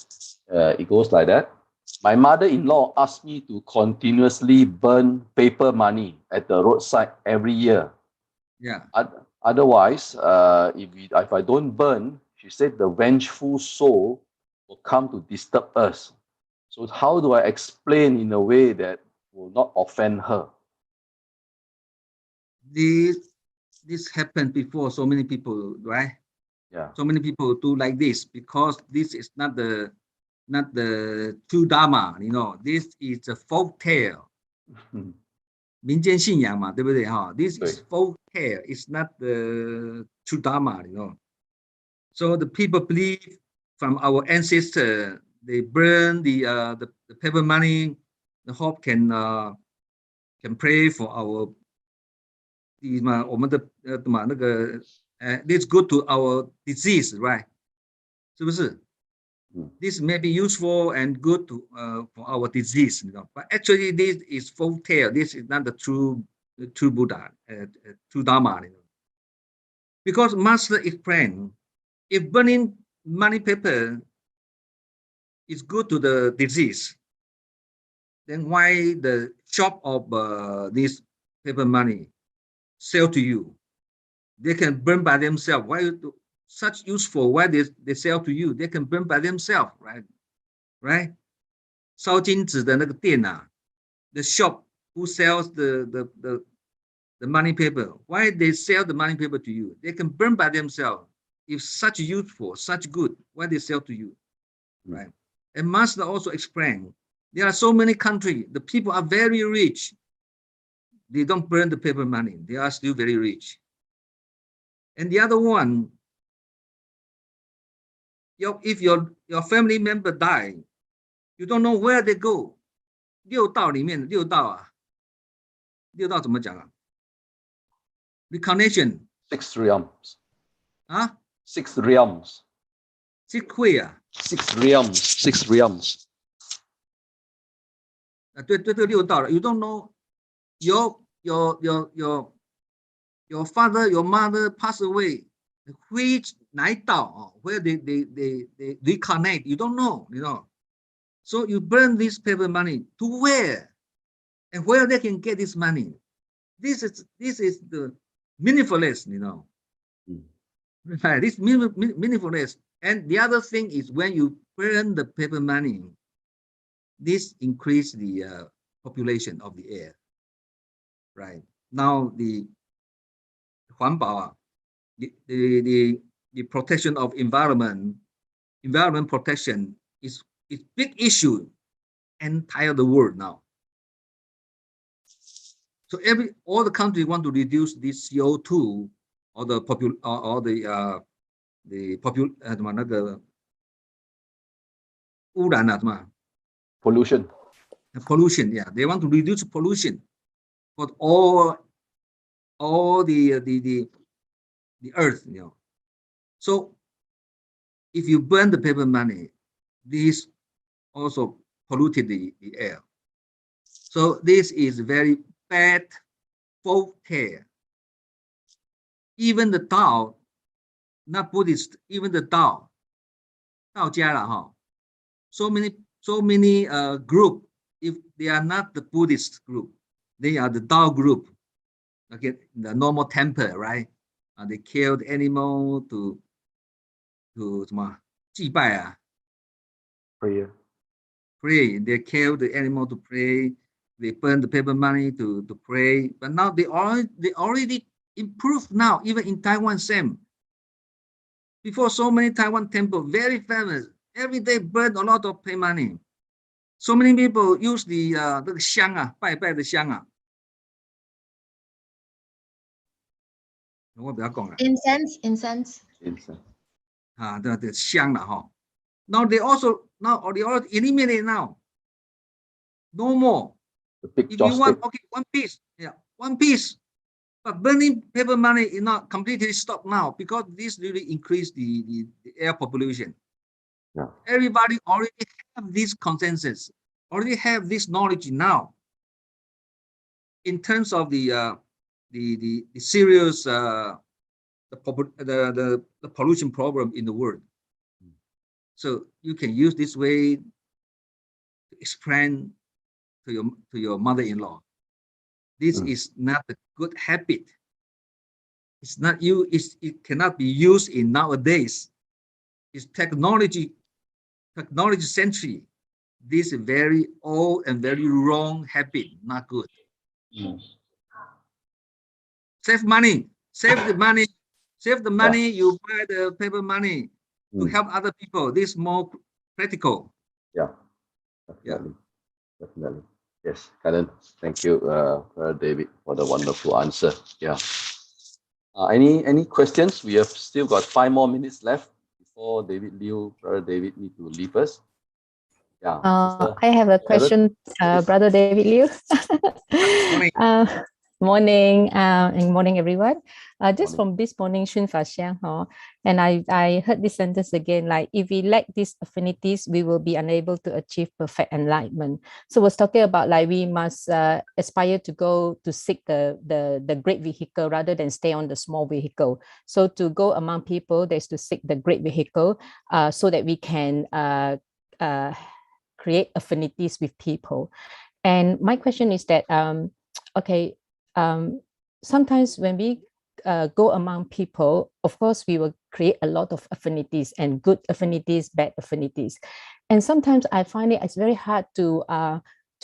It goes like that. My mother-in-law asked me to continuously burn paper money at the roadside every year. Yeah. Otherwise, if I don't burn, she said the vengeful soul will come to disturb us. So how do I explain in a way that will not offend her? This happened before. So many people, right? Yeah. So many people do like this because this is not the true Dharma. You know, this is a folk tale. 民间信仰嘛，对不对哈？ This is folk tale. It's not the true Dharma. You know. So the people believe from our ancestors, they burn the paper money. The hope can pray for our 我们的那个this good to our disease, right? 是不是？ This may be useful and good to for our disease, you know. But actually, this is folk tale. This is not the true Buddha, true Dharma, you know. Because Master explained, if burning money paper is good to the disease, then why the shop of this paper money sell to you? They can burn by themselves. Why such useful? Why they sell to you? They can burn by themselves, right? 烧金纸的那个店啊 ，the shop who sells the money paper, why they sell the money paper to you? They can burn by themselves. If such useful, such good, why they sell to you, right? And Master also explained, there are so many countries, the people are very rich. They don't burn the paper money. They are still very rich. And the other one, if your family member die, you don't know where they go. 六道里面六道啊，六道怎么讲啊 ？Reincarnation. Six realms. 啊 ？Six realms. 6会啊。Six realms. Six realms. 对，这个六道了。You don't know your father, your mother pass away. Which 哪一道啊 ？Where they reincarnate? You don't know, you know. So you burn this paper money to where, and where they can get this money. This is the meaningfulness, you know. Right, this meaningfulness. And the other thing is when you burn the paper money, this increase the population of the air. Right now, the 环保啊 the protection of environment protection is big issue entire the world now. So all the countries want to reduce this CO2 or the Pollution. Pollution, yeah, they want to reduce pollution, but all the earth, you know. So if you burn the paper money, this also polluted the air. So this is very bad folk tale. Even the Tao, not Buddhist, even the Tao, 道家了哈 so many group, if they are not the Buddhist group, they are the Tao group. Okay, the normal temple, right? They killed animal to 什么祭拜啊 Prayer. Pray. They killed the animal to pray. They burn the paper money to pray. But now they already improved now, even in Taiwan, same. Before, so many Taiwan temple, very famous. Every day burn a lot of paper money. So many people use the 那个香啊，拜拜的香啊。我不要讲了。Incense. Incense. 啊，对香了哈。Now they also eliminate now. No more. The big If joss you want, stick. okay, one piece, yeah, one piece. But burning paper money is not completely stopped now because this really increased the air population. Yeah. Everybody already have this consensus, already have this knowledge now. In terms of the serious the pollution problem in the world. So you can use this way to explain to your mother-in-law. This is not a good habit. It's not it cannot be used in nowadays. It's technology century. This is very old and very wrong habit, not good. Save money, save the money, you buy the paper money to help other people. This is more practical. Yeah, definitely. Yes, Karen, thank you, David, for the wonderful answer. Yeah. Any questions? We have still got 5 more minutes left before David need to leave us. Yeah. I have a question, Brother David Liu. Morning and morning, everyone. Just from this morning, Xun Fa Xiang, and I heard this sentence again, like, if we lack these affinities, we will be unable to achieve perfect enlightenment. So we're talking about, like, we must aspire to go to seek the great vehicle rather than stay on the small vehicle. So to go among people, there's to seek the great vehicle so that we can create affinities with people. And my question is that, okay, sometimes when we go among people, of course, we will create a lot of affinities, and good affinities, bad affinities. And sometimes I find it's very hard to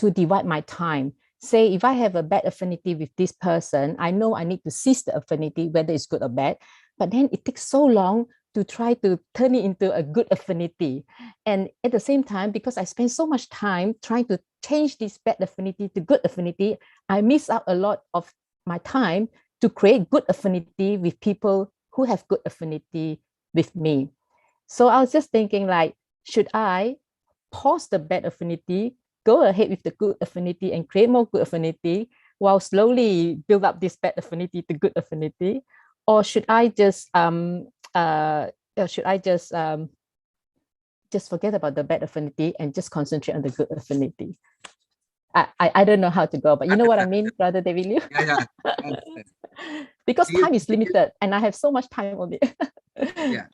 divide my time. Say if I have a bad affinity with this person, I know I need to cease the affinity, whether it's good or bad, but then it takes so long to try to turn it into a good affinity. And at the same time, because I spend so much time trying to change this bad affinity to good affinity, I miss out a lot of my time to create good affinity with people who have good affinity with me. So I was just thinking, like, should I pause the bad affinity, go ahead with the good affinity and create more good affinity while slowly build up this bad affinity to good affinity? Or should I just just forget about the bad affinity and just concentrate on the good affinity? I don't know how to go, but you know what I mean, Brother David Liu? Yeah, I understand. Because time is limited and I have so much time on it. Yeah.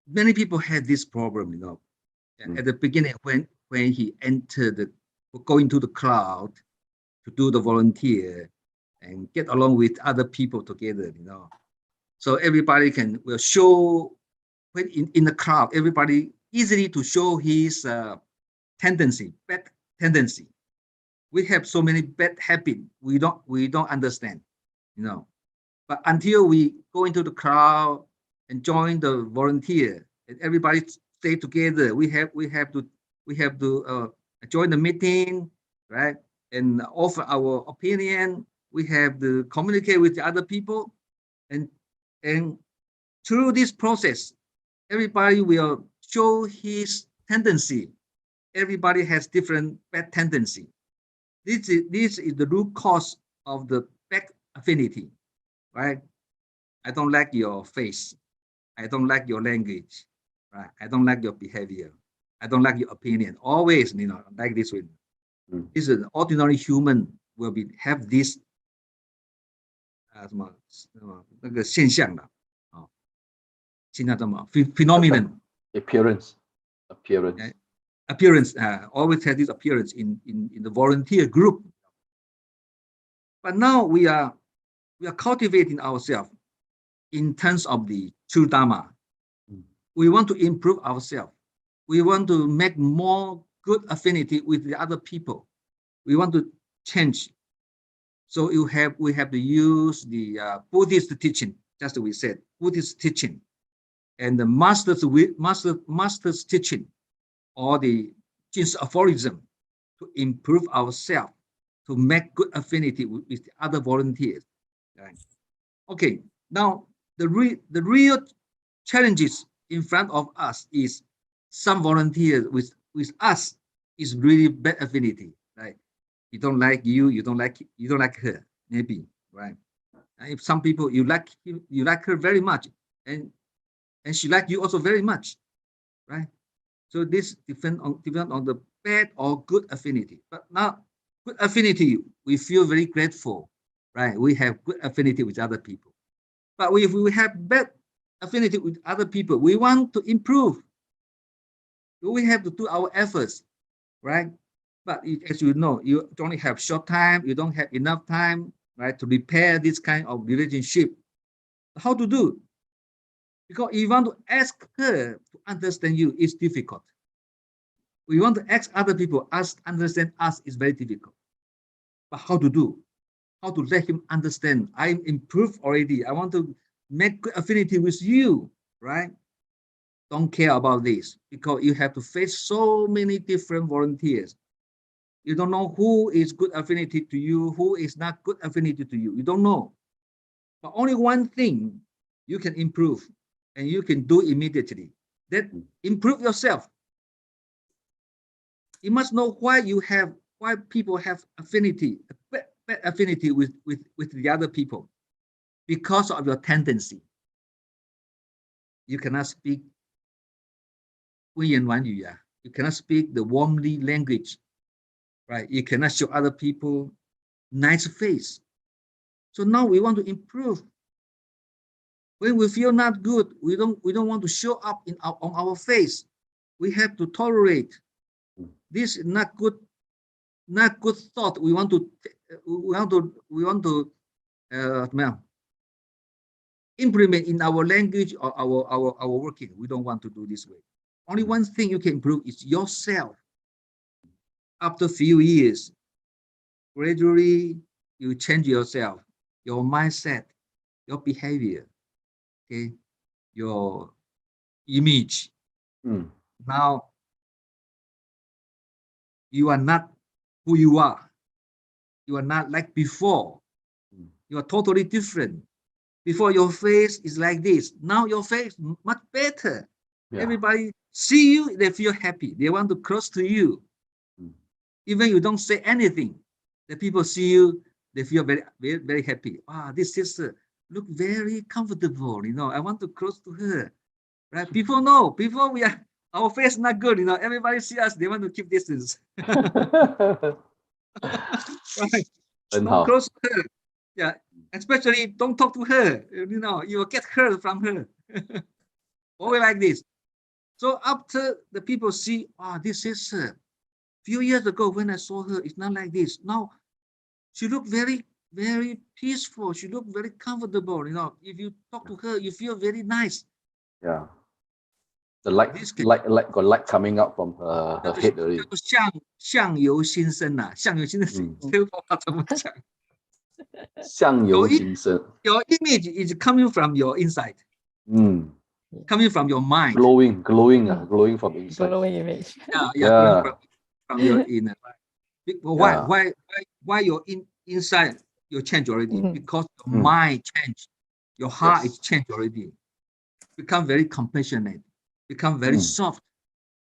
Many people had this problem, you know. At the beginning, when he entered going to the crowd to do the volunteer and get along with other people together, you know. So everybody will show, when in the crowd, everybody easily to show his tendency, bad tendency. We have so many bad habits we don't understand, you know. But until we go into the crowd and join the volunteer, and everybody stay together, we have to join the meeting, right? And offer our opinion. We have to communicate with the other people, and through this process, everybody will show his tendency. Everybody has different bad tendency. This is the root cause of the bad affinity, right? I don't like your face. I don't like your language, right? I don't like your behavior. I don't like your opinion. Always, you know, like this way. This is an ordinary human will have this 什么那个现象的啊，现在怎么 phenomenon appearance always had this appearance in the volunteer group. But now we are cultivating ourselves in terms of the true Dharma. We want to improve ourselves. We want to make more good affinity with the other people. We want to change. So we have to use the Buddhist teaching, just as we said, Buddhist teaching, and the master's teaching, or the Ching's aphorism, to improve ourselves, to make good affinity with the other volunteers. Right? Okay, now the real challenges in front of us is some volunteers with us is really bad affinity, right? You don't like you don't like her, maybe, right? And if some people you like her very much, and she like you also very much, right? So this depends on the bad or good affinity. But now good affinity, we feel very grateful, right? We have good affinity with other people. But if we have bad affinity with other people, we want to improve. We have to do our efforts, right? But as you know, you only have short time, you don't have enough time, right, to repair this kind of relationship. How to do? Because if you want to ask her to understand you, it's difficult. We want to ask other people, understand us is very difficult. But how to do? How to let him understand? I'm improved already. I want to make good affinity with you, right? Don't care about this, because you have to face so many different volunteers. You don't know who is good affinity to you, who is not good affinity to you. You don't know. But only one thing you can improve, and you can do immediately. That improve yourself. You must know why people have affinity, bad affinity with the other people, because of your tendency. You cannot speak 温言软语啊. You cannot speak the warmly language, right? You cannot show other people nice face. So now we want to improve. When we feel not good, we don't want to show up on our face. We have to tolerate. This is not good thought. We want to implement in our language or our working. We don't want to do this way. Only one thing you can improve is yourself. After a few years, gradually you change yourself, your mindset, your behavior, okay, your image. Now you are not who you are. You are not like before. You are totally different. Before your face is like this. Now your face much better. Yeah. Everybody see you, they feel happy. They want to close to you. Even you don't say anything, the people see you, they feel very, very, very happy. Wow, this sister look very comfortable. You know, I want to close to her. Right? Before no, before we are our face not good. You know, everybody see us, they want to keep distance. Right? And Don't how? close to her. Yeah, especially don't talk to her. You know, you will get hurt from her. Always like this. So after the people see, oh, this is her. Few years ago when I saw her, it's not like this. Now she looked very, very peaceful. She looked very comfortable. You know, if you talk to her, you feel very nice. Yeah. The light, got light coming out from her head already. 相由心生啊，相由心生，这个话怎么讲？相由心生。Your image is coming from your inside. Coming from your mind. Glowing from inside. Glowing image. Yeah. From your inner. Why your inside you change already? Because your mind changed. Your heart is changed already. Become very compassionate. Become very soft.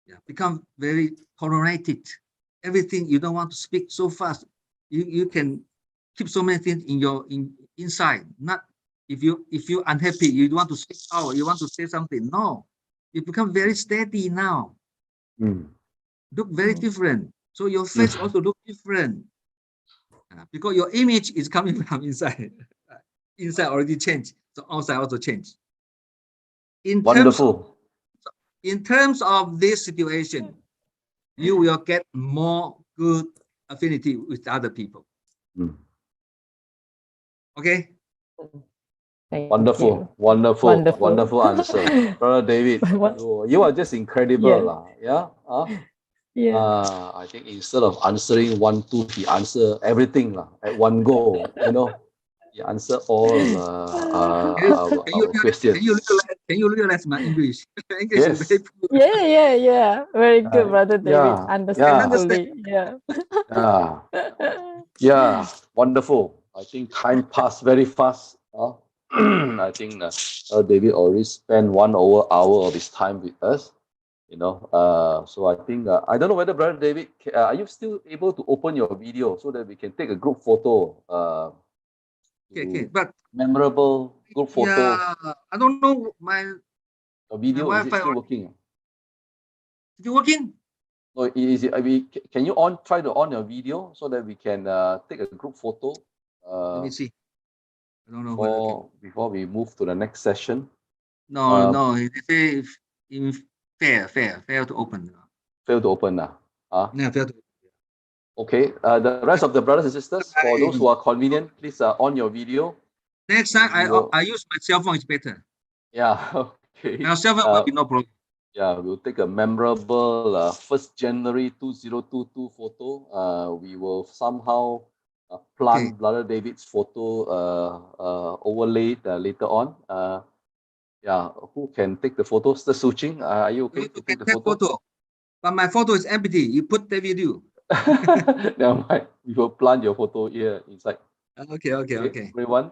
Yeah. Become very tolerated. Everything you don't want to speak so fast. You can keep so many things in your inside. Not if you're unhappy, you want to speak out, you want to say something. No, you become very steady now. Look very different. So your face also look different. Because your image is coming from inside. Inside already changed. So outside also changed. Wonderful. In terms of this situation, you will get more good affinity with other people. Okay? Wonderful answer. Brother David, you are just incredible. Yeah. I think instead of answering 1, 2, he answered everything at one go. You know, he answered all our questions. Can you realize my English? English Yes. is very poor. Yeah. Very good, Brother David. Understand fully. Yeah. Wonderful. I think time passed very fast. I think David already spent 1 hour of his time with us. You know, so I think I don't know whether Brother David, are you still able to open your video so that we can take a group photo? Okay, but memorable group photo. Yeah, I don't know my video is it still working? Is it working? No, is it? Can you try to on your video so that we can take a group photo? Let me see. I don't know. Before we move to the next session. No. It says fail to open. Fail to open now. Yeah, fail to. Okay. The rest of the brothers and sisters, for those who are convenient, please on your video. Next time I use my cell phone. It's better. Yeah. Okay. My cell phone will be no problem. Yeah, we'll take a memorable 1st January 2022 photo. We will somehow plant Brother David's photo overlaid later on. Yeah, who can take the photo? Mr. Suching, are you okay to take the photo? But my photo is empty. You put the video. Never mind. We will plant your photo here inside. Okay. Everyone,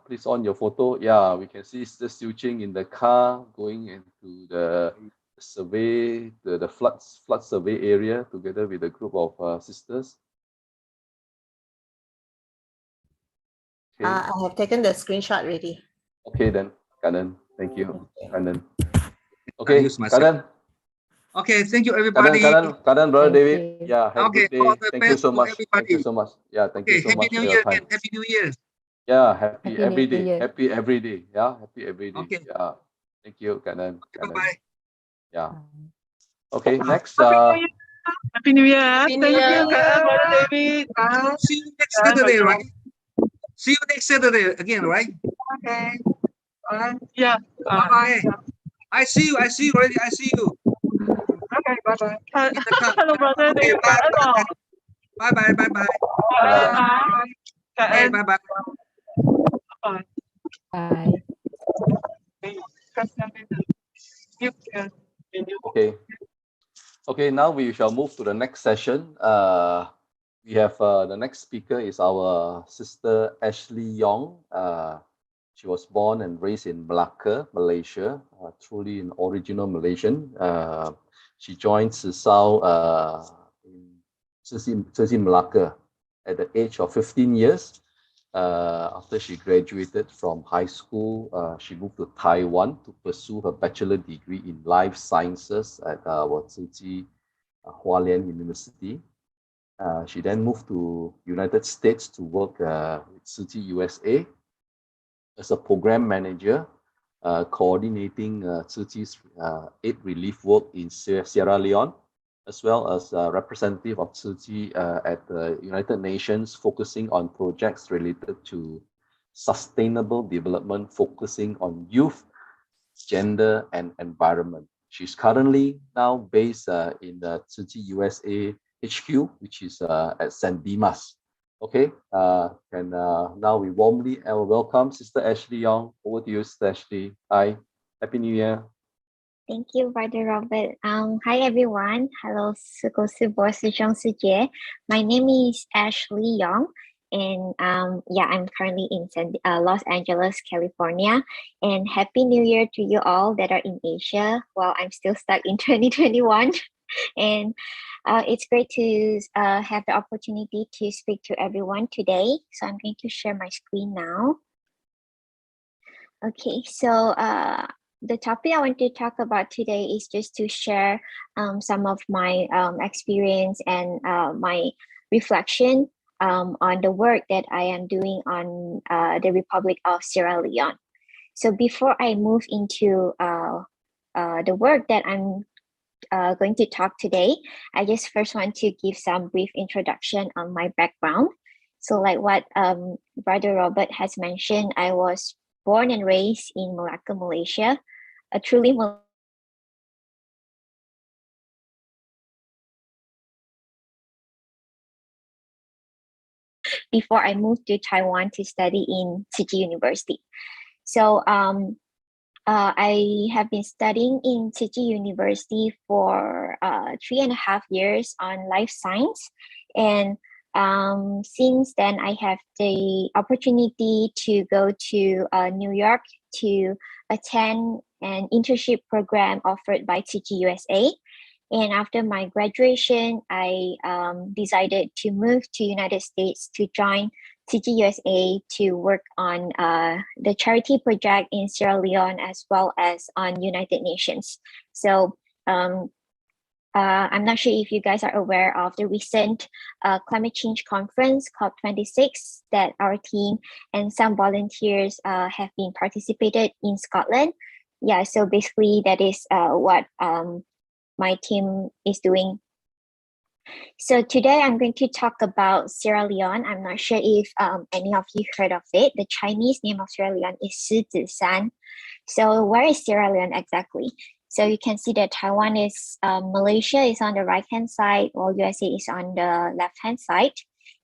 please on your photo. Yeah, we can see Mr. Suching in the car going into the survey, the flood survey area together with a group of sisters. Okay. I have taken the screenshot already. Okay then, Kanan. Thank you, Kanan. Okay, Kanan. Okay, thank you everybody. Kanan, Brother David. Yeah, have a good day. Thank you so much. Everybody. Thank you so much. Yeah, thank you so much for your time. Happy New Year. Yeah, happy every day. Happy every day. Yeah, happy every day. Okay. Yeah. Thank you, Kanan. Okay, bye. Yeah. Okay, next. Happy New Year. Happy New Year. Brother David. See you next Saturday, right? See you next Saturday again, right? Okay. Yeah. Bye. I see you already. I see you. Okay, bye-bye. In the car. Hello, brother. Okay, Thank you, bye. Ellen. Bye bye. Bye bye. Bye. Okay, bye bye. Bye. Bye. You can continue. Okay. Okay, now we shall move to the next session. We have the next speaker is our sister Ashley Yong. She was born and raised in Malacca, Malaysia, truly an original Malaysian. She joined Sisao in Sisi Malacca at the age of 15 years. After she graduated from high school, she moved to Taiwan to pursue her bachelor degree in life sciences at Hualien University. She then moved to United States to work with Tzu USA as a program manager, coordinating Tzu aid relief work in Sierra Leone, as well as a representative of Tzu at the United Nations, focusing on projects related to sustainable development, focusing on youth, gender, and environment. She's currently now based in the Tzu USA HQ, which is at San Dimas. Okay, and now we warmly welcome Sister Ashley Yong. Over to you, Sister Ashley. Hi, Happy New Year. Thank you, Brother Robert. Hi everyone. Hello, my name is Ashley Yong, and I'm currently in Los Angeles, California. And Happy New Year to you all that are in Asia, while I'm still stuck in 2021. And it's great to have the opportunity to speak to everyone today. So I'm going to share my screen now. Okay, so the topic I want to talk about today is just to share some of my experience and my reflection on the work that I am doing on the Republic of Sierra Leone. So before I move into the work that I'm going to talk today, I just first want to give some brief introduction on my background. So like what Brother Robert has mentioned, I was born and raised in Malacca, Malaysia, a truly before I moved to Taiwan to study in Tzu University. So I have been studying in Tzu University for 3.5 years on life science. And since then, I have the opportunity to go to New York to attend an internship program offered by Tzu USA. And after my graduation, I decided to move to United States to join Tzu USA to work on the charity project in Sierra Leone as well as on United Nations. So I'm not sure if you guys are aware of the recent climate change conference, COP26, that our team and some volunteers have been participated in Scotland. Yeah, so basically that is what my team is doing. So today I'm going to talk about Sierra Leone. I'm not sure if any of you heard of it. The Chinese name of Sierra Leone is Shizhishan. So where is Sierra Leone exactly? So you can see that Taiwan is, Malaysia is on the right-hand side, while USA is on the left-hand side.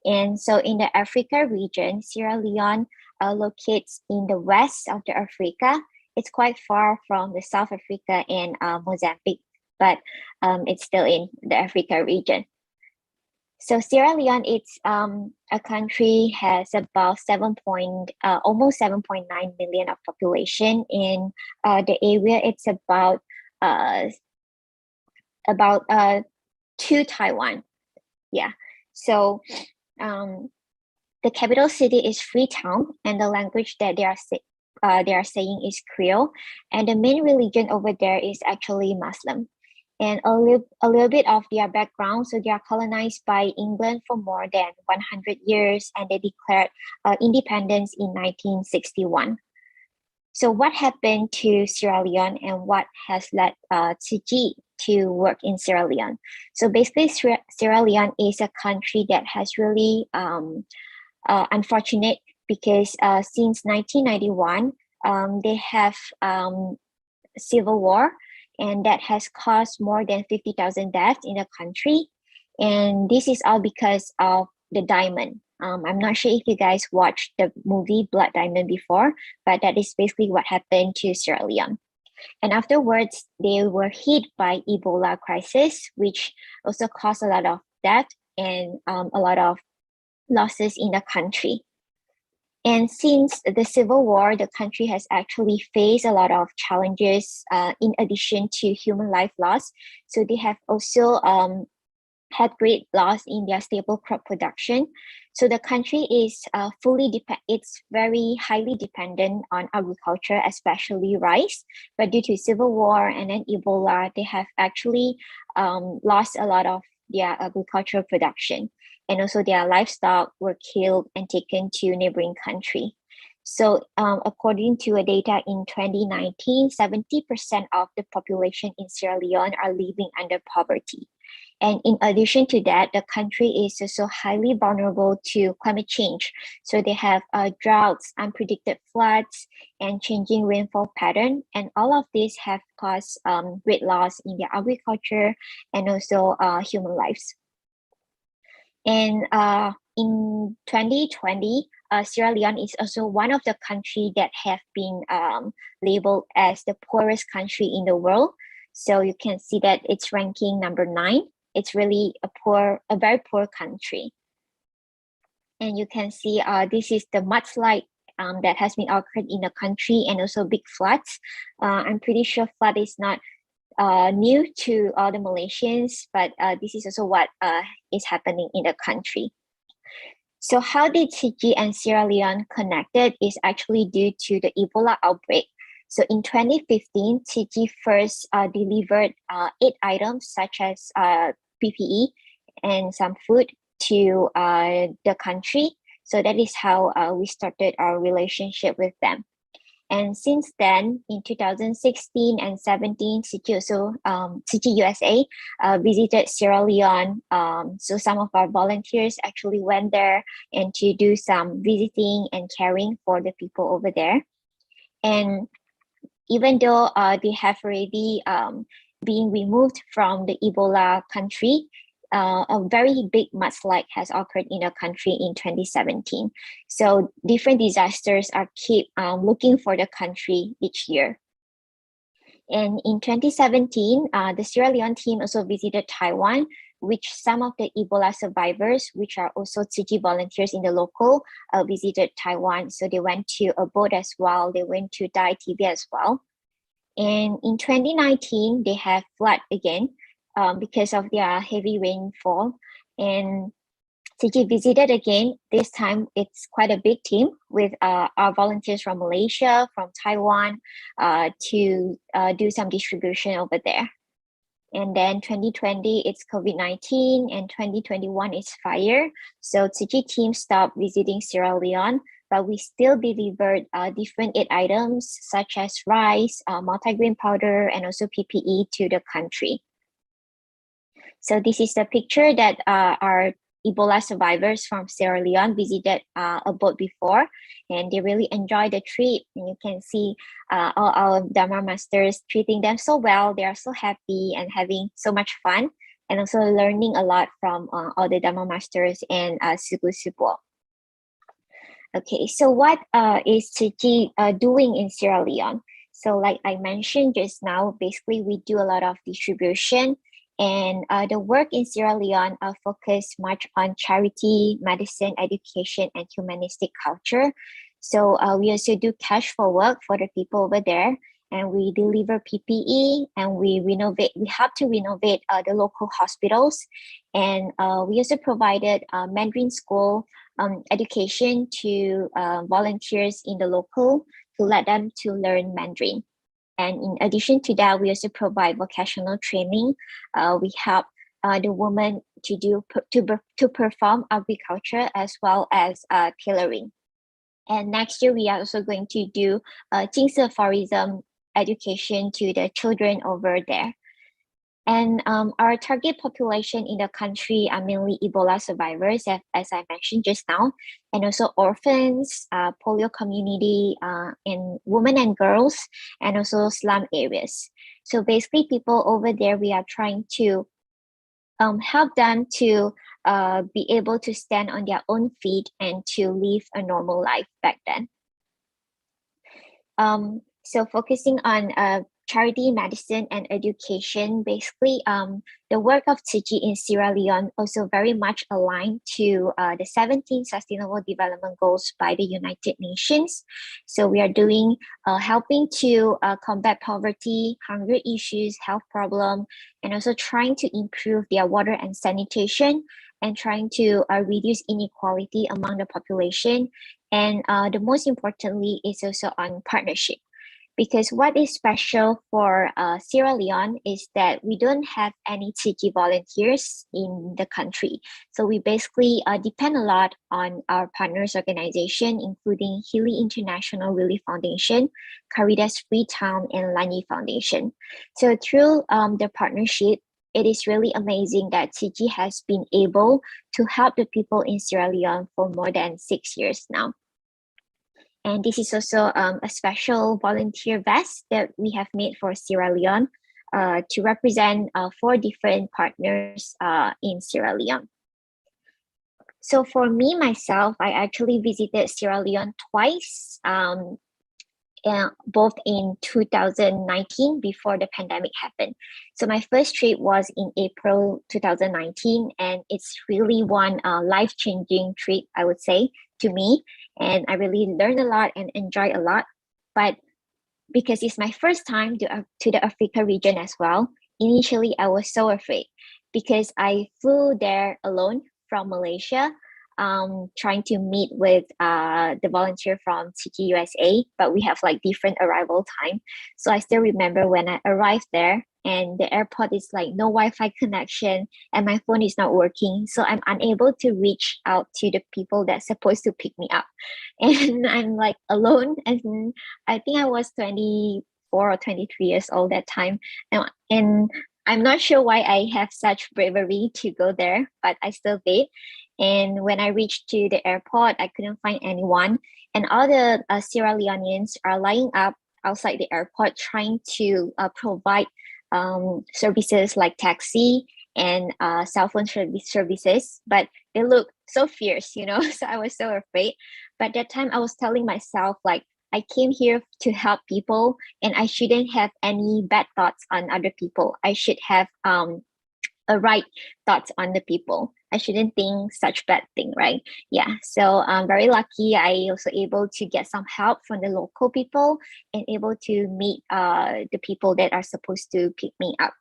And so in the Africa region, Sierra Leone locates in the west of the Africa. It's quite far from the South Africa and Mozambique, but it's still in the Africa region. So Sierra Leone, it's a country has about almost 7.9 million of population. In the area, it's about 2 Taiwan. Yeah. So the capital city is Freetown, and the language that they are saying is Creole, and the main religion over there is actually Muslim. And a little bit of their background. So they are colonized by England for more than 100 years, and they declared independence in 1961. So what happened to Sierra Leone, and what has led Tzu to work in Sierra Leone? So basically, Sierra Leone is a country that has really unfortunate, because since 1991, they have civil war, and that has caused more than 50,000 deaths in the country. And this is all because of the diamond. I'm not sure if you guys watched the movie Blood Diamond before, but that is basically what happened to Sierra Leone. And afterwards, they were hit by Ebola crisis, which also caused a lot of death and a lot of losses in the country. And since the civil war, the country has actually faced a lot of challenges in addition to human life loss. So they have also had great loss in their staple crop production. So the country is it's very highly dependent on agriculture, especially rice. But due to civil war and then Ebola, they have actually lost a lot of their agricultural production. And also their livestock were killed and taken to neighboring country. So according to a data in 2019, 70% of the population in Sierra Leone are living under poverty. And in addition to that, the country is also highly vulnerable to climate change. So they have droughts, unpredicted floods, and changing rainfall pattern. And all of these have caused great loss in their agriculture and also human lives. And in 2020, Sierra Leone is also one of the countries that have been labeled as the poorest country in the world. So you can see that it's ranking number 9. It's really a very poor country. And you can see this is the mudslide that has been occurred in the country and also big floods. I'm pretty sure flood is not new to all the Malaysians, but this is also what is happening in the country. So how did Fiji and Sierra Leone connected is actually due to the Ebola outbreak. So in 2015, Fiji first delivered 8 items such as PPE and some food to the country. So that is how we started our relationship with them. And since then, in 2016 and 17, Fiji USA visited Sierra Leone. So some of our volunteers actually went there and to do some visiting and caring for the people over there. And even though they have already been removed from the Ebola country, a very big mudslide has occurred in the country in 2017. So different disasters are keep looking for the country each year. And in 2017, the Sierra Leone team also visited Taiwan, which some of the Ebola survivors, which are also Fiji volunteers in the local, visited Taiwan. So they went to a boat as well. They went to Dai TV as well. And in 2019, they have flood again because of their heavy rainfall. And Fiji visited again. This time, it's quite a big team with our volunteers from Malaysia, from Taiwan, to do some distribution over there. And then 2020, it's COVID-19, and 2021 is fire. So Fiji team stopped visiting Sierra Leone, but we still delivered different 8 items such as rice, multigrain powder, and also PPE to the country. So this is the picture that our Ebola survivors from Sierra Leone visited a boat before, and they really enjoyed the trip. And you can see all our Dharma masters treating them so well. They are so happy and having so much fun, and also learning a lot from all the Dharma masters and Sugu Subo. Okay, so what is Fiji doing in Sierra Leone? So like I mentioned just now, basically we do a lot of distribution. And the work in Sierra Leone focus much on charity, medicine, education, and humanistic culture. So we also do cash for work for the people over there, and we deliver PPE, and we help to renovate the local hospitals. And we also provided Mandarin school education to volunteers in the local to let them to learn Mandarin. And in addition to that, we also provide vocational training. We help the women to perform agriculture as well as tailoring. And next year, we are also going to do Ching aphorism education to the children over there. And our target population in the country are mainly Ebola survivors, as I mentioned just now, and also orphans, polio community, and women and girls, and also slum areas. So basically, people over there, we are trying to help them to be able to stand on their own feet and to live a normal life back then. So focusing on charity, medicine, and education, basically the work of Tzu Chi in Sierra Leone also very much aligned to the 17 Sustainable Development Goals by the United Nations. So we are doing, helping to combat poverty, hunger issues, health problem, and also trying to improve their water and sanitation, and trying to reduce inequality among the population. And the most importantly is also on partnership. Because what is special for Sierra Leone is that we don't have any Tzu Chi volunteers in the country. So we basically depend a lot on our partners organization, including Healy International Relief Foundation, Caritas Freetown, and Lanyi Foundation. So through the partnership, it is really amazing that Tzu Chi has been able to help the people in Sierra Leone for more than 6 years now. And this is also a special volunteer vest that we have made for Sierra Leone to represent 4 different partners in Sierra Leone. So for me, myself, I actually visited Sierra Leone twice, both in 2019 before the pandemic happened. So my first trip was in April 2019, and it's really one life-changing trip, I would say, to me. And I really learned a lot and enjoyed a lot. But because it's my first time to the Africa region as well, initially I was so afraid because I flew there alone from Malaysia, trying to meet with the volunteer from Tzu Chi USA, but we have like different arrival time. So I still remember when I arrived there and the airport is like no Wi-Fi connection and my phone is not working. So I'm unable to reach out to the people that's supposed to pick me up. And I'm like alone. And I think I was 24 or 23 years old that time. And I'm not sure why I have such bravery to go there, but I still did. And when I reached to the airport, I couldn't find anyone. And all the Sierra Leoneans are lining up outside the airport trying to provide services like taxi and cell phone services. But they look so fierce, you know, so I was so afraid. But that time I was telling myself, like, I came here to help people and I shouldn't have any bad thoughts on other people. I should have a right thoughts on the people. I shouldn't think such bad thing, right? Yeah, so I'm very lucky. I also able to get some help from the local people and able to meet the people that are supposed to pick me up.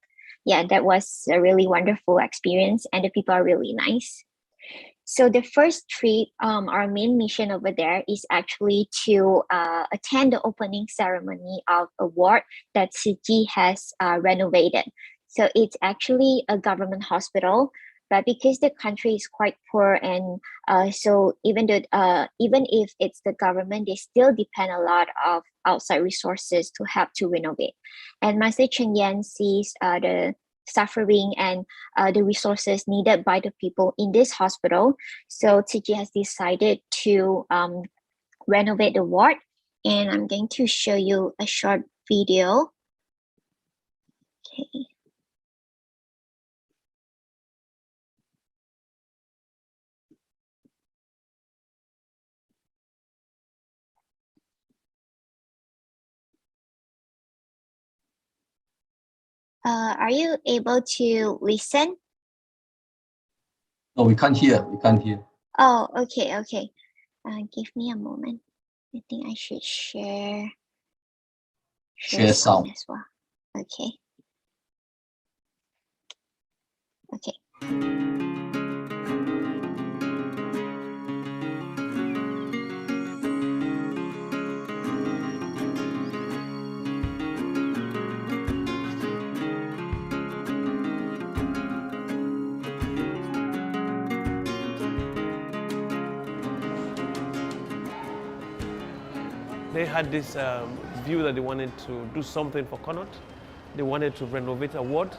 Yeah, that was a really wonderful experience and the people are really nice. So the first trip, our main mission over there is actually to attend the opening ceremony of a ward that Tzu Chi has renovated. So it's actually a government hospital, but because the country is quite poor and so even if it's the government, they still depend a lot of outside resources to help to renovate. And Master Chen Yan sees the suffering and the resources needed by the people in this hospital. So Tzu Chi has decided to renovate the ward, and I'm going to show you a short video. Okay. Are you able to listen? No, we can't hear. We can't hear. Oh, okay, okay. Give me a moment. I think I should share Share sound. as well. Okay. Okay. They had this view that they wanted to do something for Connaught. They wanted to renovate a ward,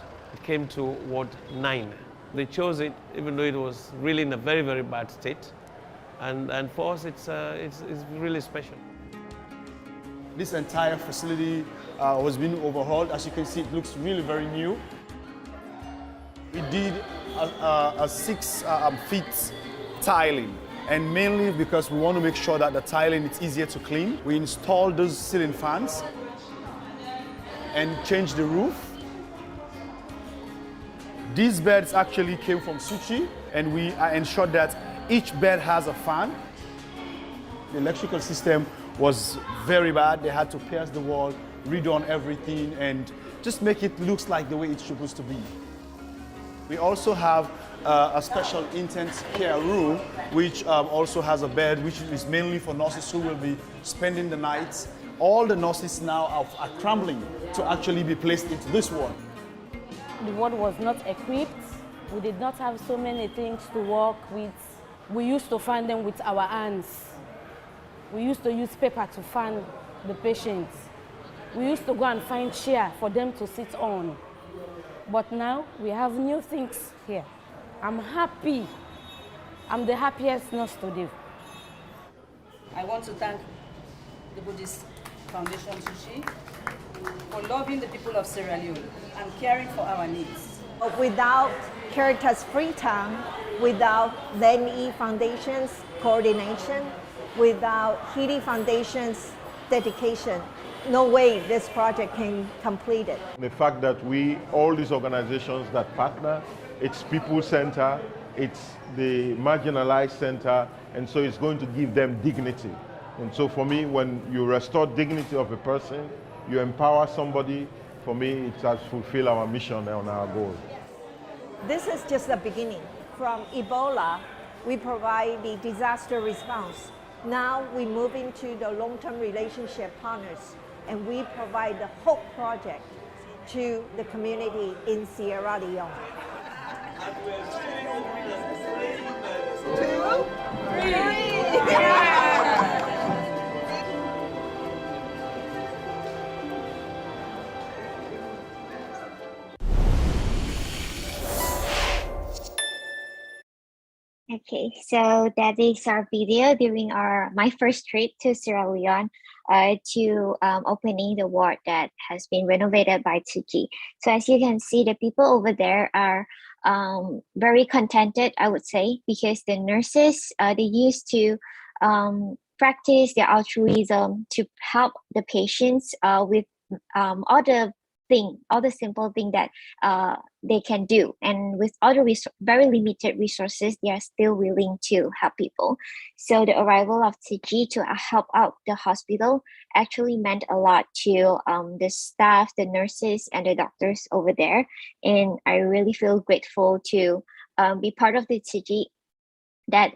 came to Ward 9. They chose it even though it was really in a very, very bad state. And for us, it's really special. This entire facility was being overhauled. As you can see, it looks really very new. We did a 6 feet tiling, and mainly because we want to make sure that the tiling is easier to clean. We installed those ceiling fans and changed the roof. These beds actually came from Tzu Chi, and we ensured that each bed has a fan. The electrical system was very bad. They had to pierce the wall, redo everything, and just make it look like the way it's supposed to be. We also have a special intense care room, which also has a bed, which is mainly for nurses who will be spending the nights. All the nurses now are crumbling to actually be placed into this ward. The ward was not equipped. We did not have so many things to work with. We used to fan them with our hands. We used to use paper to fan the patients. We used to go and find chair for them to sit on. But now we have new things here. I'm happy. I'm the happiest nurse today. I want to thank the Buddhist Foundation Tzu Chi for loving the people of Sierra Leone and caring for our needs. Without Caritas Freetown, without Leone Foundation's coordination, without Hidi Foundation's dedication, no way this project can complete it. The fact that all these organizations that partner, it's people-centered, it's the marginalized center, and so it's going to give them dignity. And so for me, when you restore dignity of a person, you empower somebody, for me, it has fulfilled our mission and our goal. This is just the beginning. From Ebola, we provide the disaster response. Now we move into the long-term relationship partners, and we provide the Hope Project to the community in Sierra Leone. 2, 3, Okay, so that is our video during my first trip to Sierra Leone to opening the ward that has been renovated by Tzu Chi. So as you can see, the people over there are very contented, I would say, because the nurses, they used to practice their altruism to help the patients with all the simple thing that they can do, and with all the very limited resources, they are still willing to help people. So the arrival of Tzu Chi to help out the hospital actually meant a lot to the staff, the nurses, and the doctors over there. And I really feel grateful to be part of the Tzu Chi that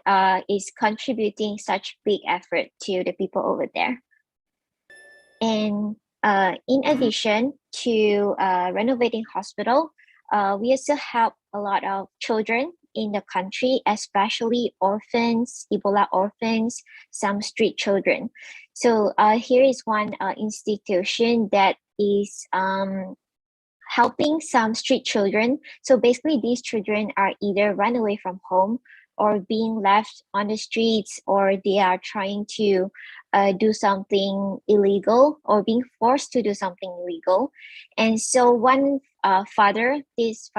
is contributing such big effort to the people over there. And in addition to renovating hospital, we also help a lot of children in the country, especially orphans, Ebola orphans, some street children. So here is one institution that is helping some street children. So basically these children are either run away from home or being left on the streets, or they are trying to do something illegal or being forced to do something illegal. And so one father, his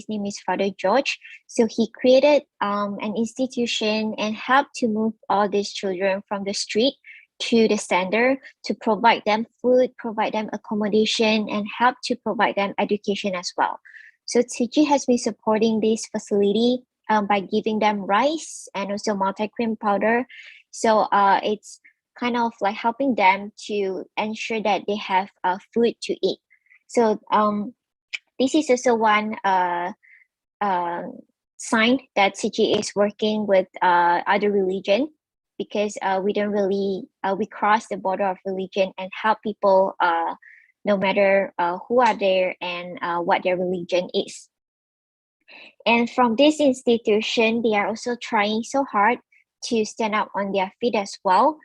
name is Father George. So he created an institution and helped to move all these children from the street to the center to provide them food, provide them accommodation, and help to provide them education as well. So Tzu Chi has been supporting this facility by giving them rice and also multi-cream powder. So it's kind of like helping them to ensure that they have food to eat. So this is also one sign that Tzu Chi is working with other religion, because we don't really, we cross the border of religion and help people no matter who are there and what their religion is. And from this institution, they are also trying so hard to stand up on their feet as well.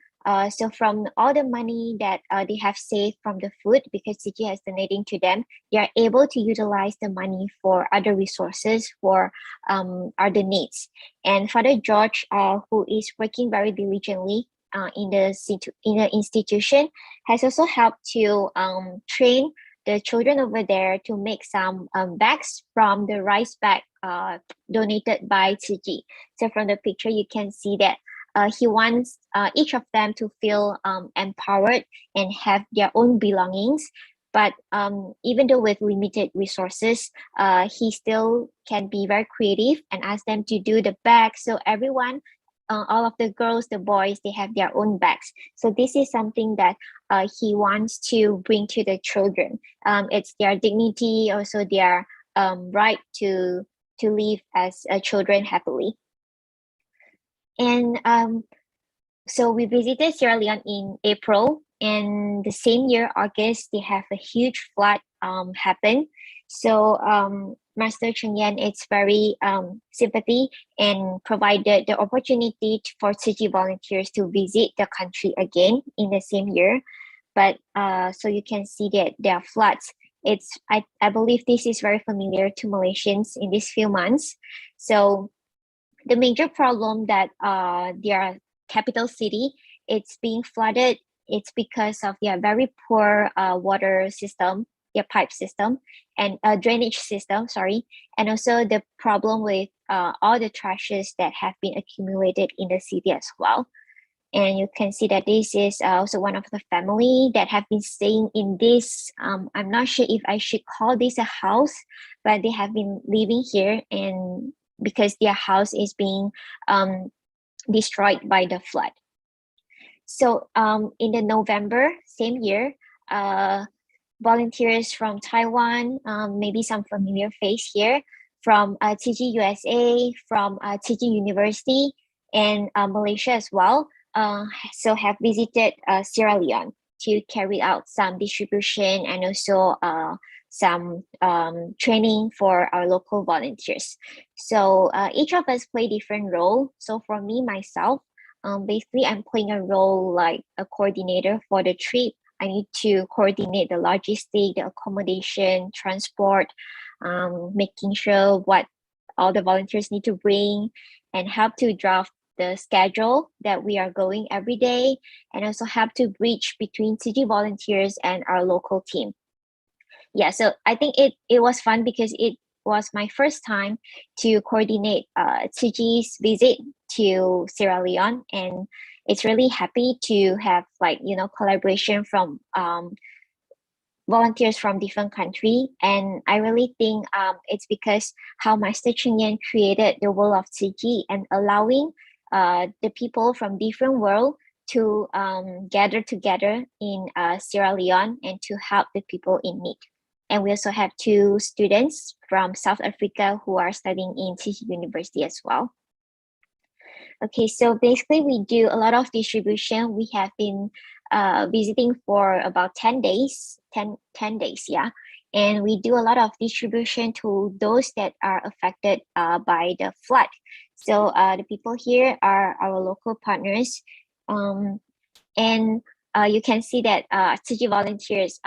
So from all the money that they have saved from the food, because Tzu Chi has donating to them, they are able to utilize the money for other resources, for other needs. And Father George, who is working very diligently in the institution, has also helped to train the children over there to make some bags from the rice bag donated by Tzu Chi. So from the picture, you can see that he wants each of them to feel empowered and have their own belongings. But even though with limited resources, he still can be very creative and ask them to do the bags. So everyone, all of the girls, the boys, they have their own bags. So this is something that he wants to bring to the children. It's their dignity, also their right to live as children happily. And so we visited Sierra Leone in April, and the same year, August, they have a huge flood happen. So Master Cheng Yen is very sympathy and provided the opportunity for Tzu Chi volunteers to visit the country again in the same year. But so you can see that there are floods. I believe this is very familiar to Malaysians in these few months. So the major problem that their capital city, it's being flooded, it's because of their very poor water system, their pipe system, and drainage system, sorry. And also the problem with all the trashes that have been accumulated in the city as well. And you can see that this is also one of the family that have been staying in this, I'm not sure if I should call this a house, but they have been living here, and because their house is being destroyed by the flood. So in the November, same year, volunteers from Taiwan, maybe some familiar face here, from Tzu Chi USA, from Tzu Chi University, and Malaysia as well, so have visited Sierra Leone to carry out some distribution and also some training for our local volunteers. So each of us play different role. So for me, myself, basically I'm playing a role like a coordinator for the trip. I need to coordinate the logistic, the accommodation, transport, making sure what all the volunteers need to bring, and help to draft the schedule that we are going every day, and also help to bridge between Tzu Chi volunteers and our local team. Yeah, so I think it was fun because it was my first time to coordinate Tzu Chi's visit to Sierra Leone, and it's really happy to have collaboration from volunteers from different country. And I really think it's because how Master Cheng Yen created the world of Tzu Chi and allowing the people from different world to gather together in Sierra Leone and to help the people in need. And we also have 2 students from South Africa who are studying in Tzu Chi University as well. Okay, so basically we do a lot of distribution. We have been visiting for about 10 days, 10 days, yeah. And we do a lot of distribution to those that are affected by the flood. So the people here are our local partners. And you can see that Tzu Chi volunteers,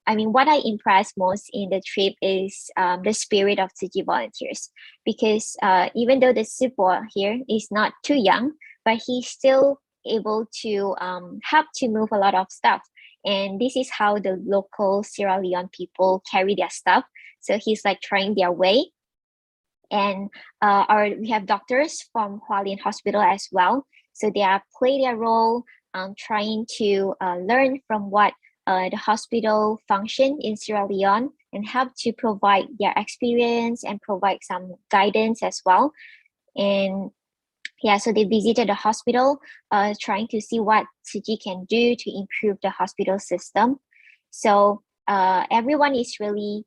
I mean, what I impressed most in the trip is the spirit of Tzu Chi volunteers, because even though the Sipo here is not too young, but he's still able to help to move a lot of stuff. And this is how the local Sierra Leone people carry their stuff. So he's like trying their way. And we have doctors from Hualien Hospital as well. So they are play their role, trying to learn from what the hospital function in Sierra Leone and help to provide their experience and provide some guidance as well. And yeah, so they visited the hospital, trying to see what Tzu Chi can do to improve the hospital system. So everyone is really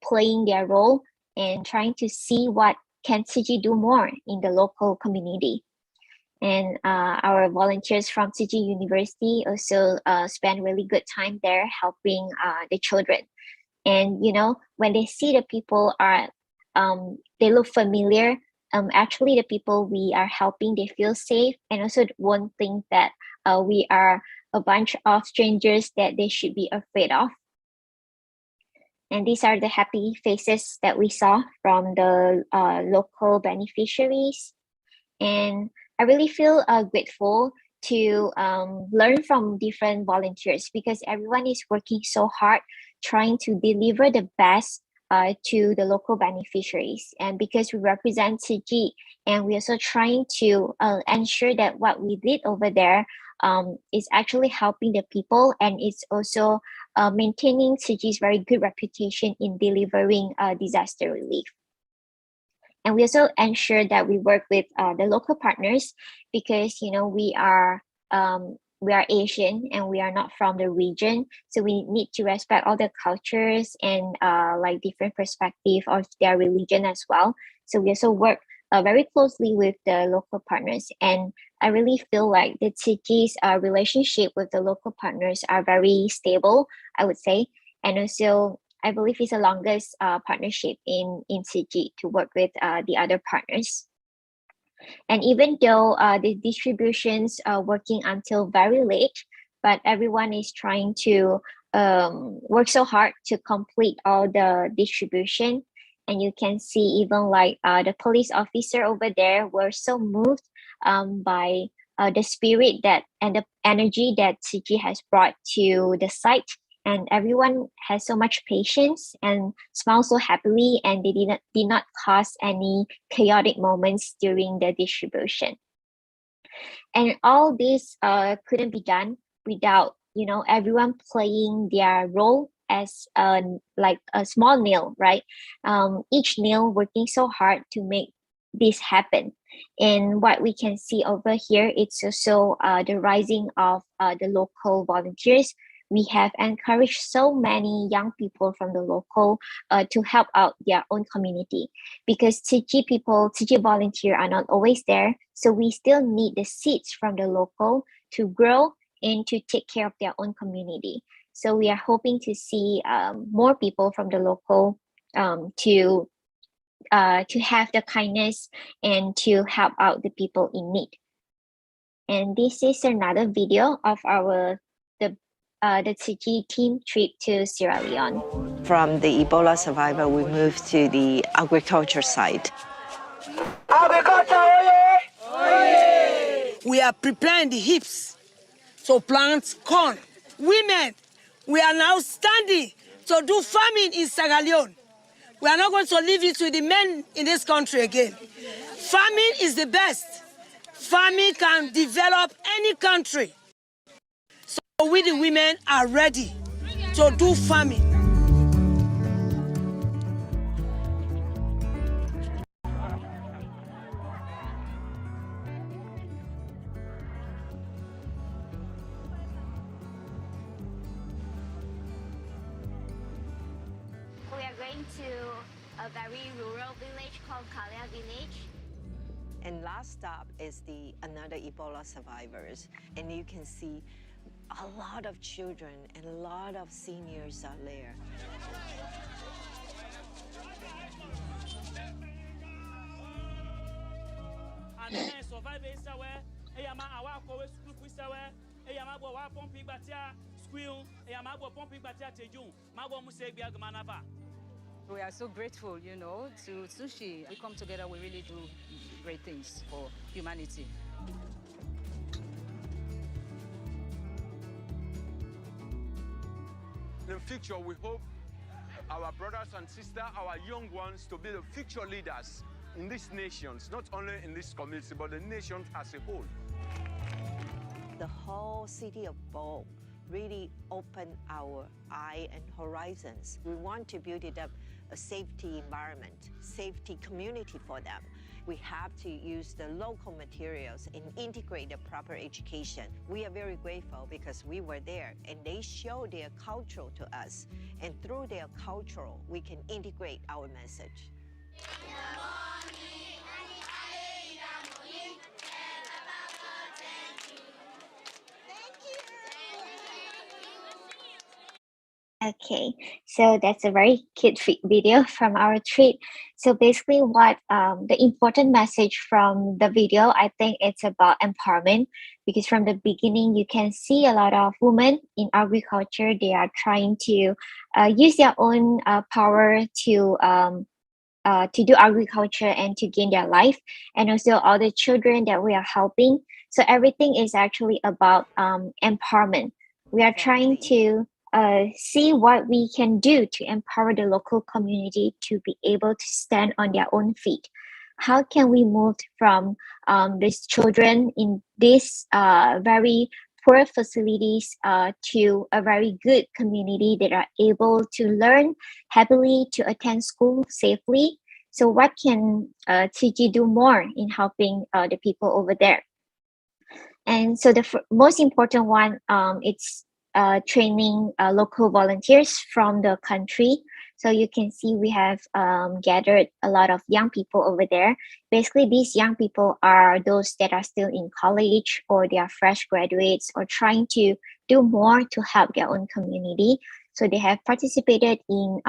playing their role and trying to see what can Tzu Chi do more in the local community. And our volunteers from Tzu Chi University also spend really good time there helping the children. And when they see the people they look familiar, actually the people we are helping, they feel safe and also won't think that we are a bunch of strangers that they should be afraid of. And these are the happy faces that we saw from the local beneficiaries. And I really feel grateful to learn from different volunteers, because everyone is working so hard trying to deliver the best to the local beneficiaries. And because we represent Tzu Chi, and we're also trying to ensure that what we did over there is actually helping the people, and it's also maintaining Tzu Chi's very good reputation in delivering disaster relief. And we also ensure that we work with the local partners, because we are Asian and we are not from the region, so we need to respect all the cultures and like different perspective of their religion as well. So we also work very closely with the local partners, and I really feel like the Tzu Chi's relationship with the local partners are very stable, I would say. And also I believe it's the longest partnership in Tzu Chi to work with the other partners. And even though the distributions are working until very late, but everyone is trying to work so hard to complete all the distribution. And you can see even like the police officer over there were so moved by the spirit that and the energy that Tzu Chi has brought to the site. And everyone has so much patience and smiles so happily, and they did not cause any chaotic moments during the distribution. And all this couldn't be done without everyone playing their role as like a small nail, right? Each nail working so hard to make this happen. And what we can see over here, it's also the rising of the local volunteers. We have encouraged so many young people from the local to help out their own community, because Tzu Chi people, Tzu Chi volunteer are not always there. So we still need the seeds from the local to grow and to take care of their own community. So we are hoping to see more people from the local to have the kindness and to help out the people in need. And this is another video of the Tzu Chi team trip to Sierra Leone. From the Ebola survivor, we moved to the agriculture site. Agriculture, we are preparing the heaps to plant corn. Women, we are now standing to do farming in Sierra Leone. We are not going to leave it to the men in this country again. Farming is the best. Farming can develop any country. So we the women are ready to do farming. We are going to a very rural village called Kalia village. And last stop is another Ebola survivors. And you can see a lot of children and a lot of seniors are there. We are so grateful, to Tzu Chi. We come together, we really do great things for humanity. In the future, we hope our brothers and sisters, our young ones, to be the future leaders in these nations, not only in this community, but the nations as a whole. The whole city of Bo really opened our eye and horizons. We want to build it up a safety environment, safety community for them. We have to use the local materials and integrate the proper education. We are very grateful because we were there and they show their culture to us. And through their culture, we can integrate our message. Okay, so that's a very cute video from our trip. So basically what the important message from the video, I think it's about empowerment, because from the beginning you can see a lot of women in agriculture. They are trying to use their own power to do agriculture and to gain their life, and also all the children that we are helping. So everything is actually about empowerment. We are trying to see what we can do to empower the local community to be able to stand on their own feet. How can we move from these children in these very poor facilities to a very good community that are able to learn happily, to attend school safely? So what can TG do more in helping the people over there? And so the most important one, it's training local volunteers from the country. So you can see we have gathered a lot of young people over there. Basically, these young people are those that are still in college, or they are fresh graduates, or trying to do more to help their own community. So they have participated in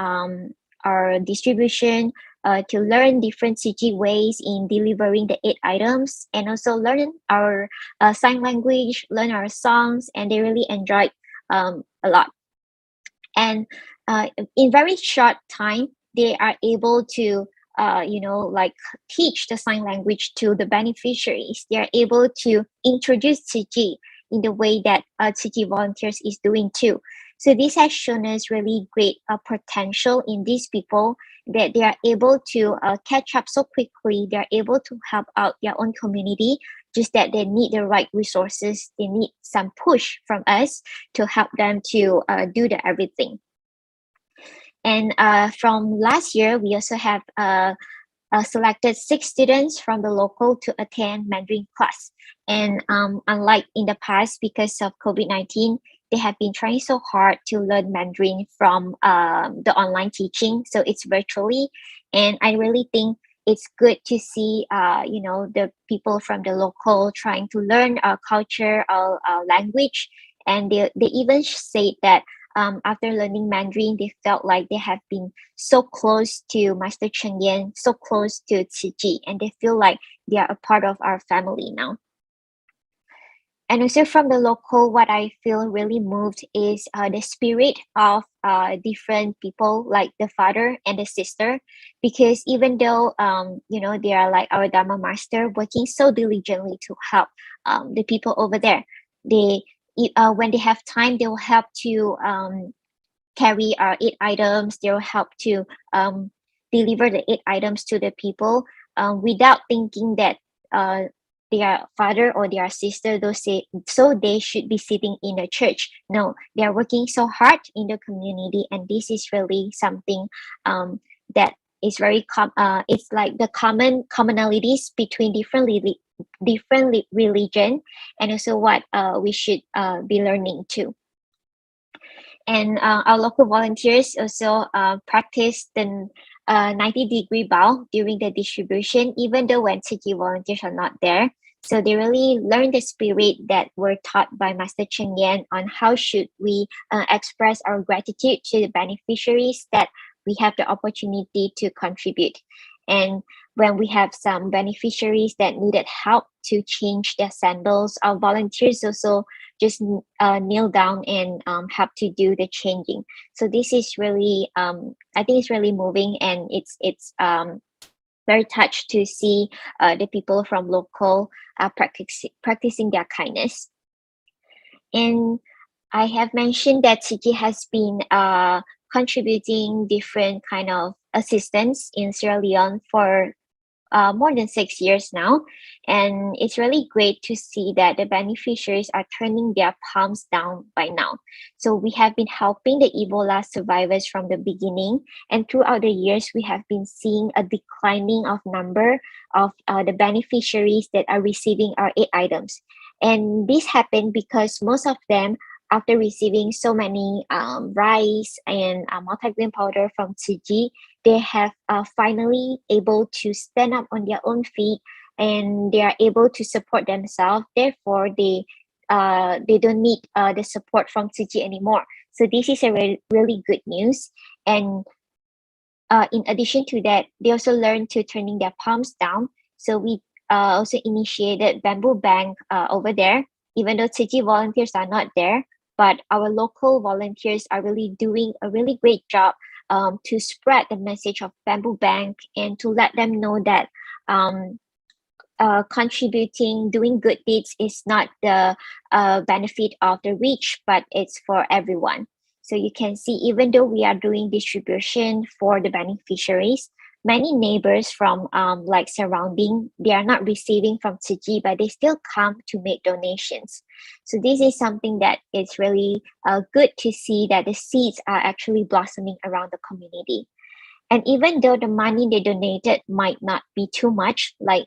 our distribution to learn different CG ways in delivering the 8 items, and also learn our sign language, learn our songs, and they really enjoyed a lot. And in very short time, they are able to like teach the sign language to the beneficiaries. They are able to introduce CG in the way that CG volunteers is doing too. So this has shown us really great potential in these people, that they are able to catch up so quickly. They are able to help out their own community, just that they need the right resources. They need some push from us to help them to do the everything. And from last year, we also have selected 6 students from the local to attend Mandarin class. And unlike in the past, because of COVID-19, they have been trying so hard to learn Mandarin from the online teaching. So it's virtually. And I really think it's good to see, the people from the local trying to learn our culture, our language. And they even say that after learning Mandarin, they felt like they have been so close to Master Cheng Yan, so close to Tzu Chi, and they feel like they are a part of our family now. And also from the local, what I feel really moved is the spirit of different people, like the father and the sister, because even though, they are like our Dharma master working so diligently to help the people over there, when they have time, they will help to carry our 8 items. They will help to deliver the 8 items to the people without thinking that their father or their sister, so they should be sitting in the church. No, they are working so hard in the community, and this is really something that is very it's like the commonalities between different religion, and also what we should be learning too. And our local volunteers also practice the 90-degree bow during the distribution, even though when Tzu volunteers are not there. So they really learn the spirit that were taught by Master Cheng Yan on how should we express our gratitude to the beneficiaries that we have the opportunity to contribute. And when we have some beneficiaries that needed help to change their sandals, our volunteers also just kneel down and help to do the changing. So this is really, I think it's really moving, and it's very touched to see the people from local practicing their kindness. And I have mentioned that Tzu has been contributing different kind of assistance in Sierra Leone for more than 6 years now. And it's really great to see that the beneficiaries are turning their palms down by now. So we have been helping the Ebola survivors from the beginning, and throughout the years, we have been seeing a declining of number of the beneficiaries that are receiving our 8 items. And this happened because most of them, after receiving so many rice and multigrain powder from Tzu, they have finally able to stand up on their own feet, and they are able to support themselves. Therefore, they don't need the support from Tzu anymore. So this is a really good news. And in addition to that, they also learn to turning their palms down. So we also initiated bamboo bank over there, even though Tzu Chi volunteers are not there, but our local volunteers are really doing a really great job to spread the message of bamboo bank and to let them know that contributing, doing good deeds is not the benefit of the rich, but it's for everyone. So you can see, even though we are doing distribution for the beneficiaries, many neighbors from like surrounding, they are not receiving from Tzu Chi, but they still come to make donations. So this is something that is really good to see, that the seeds are actually blossoming around the community. And even though the money they donated might not be too much, like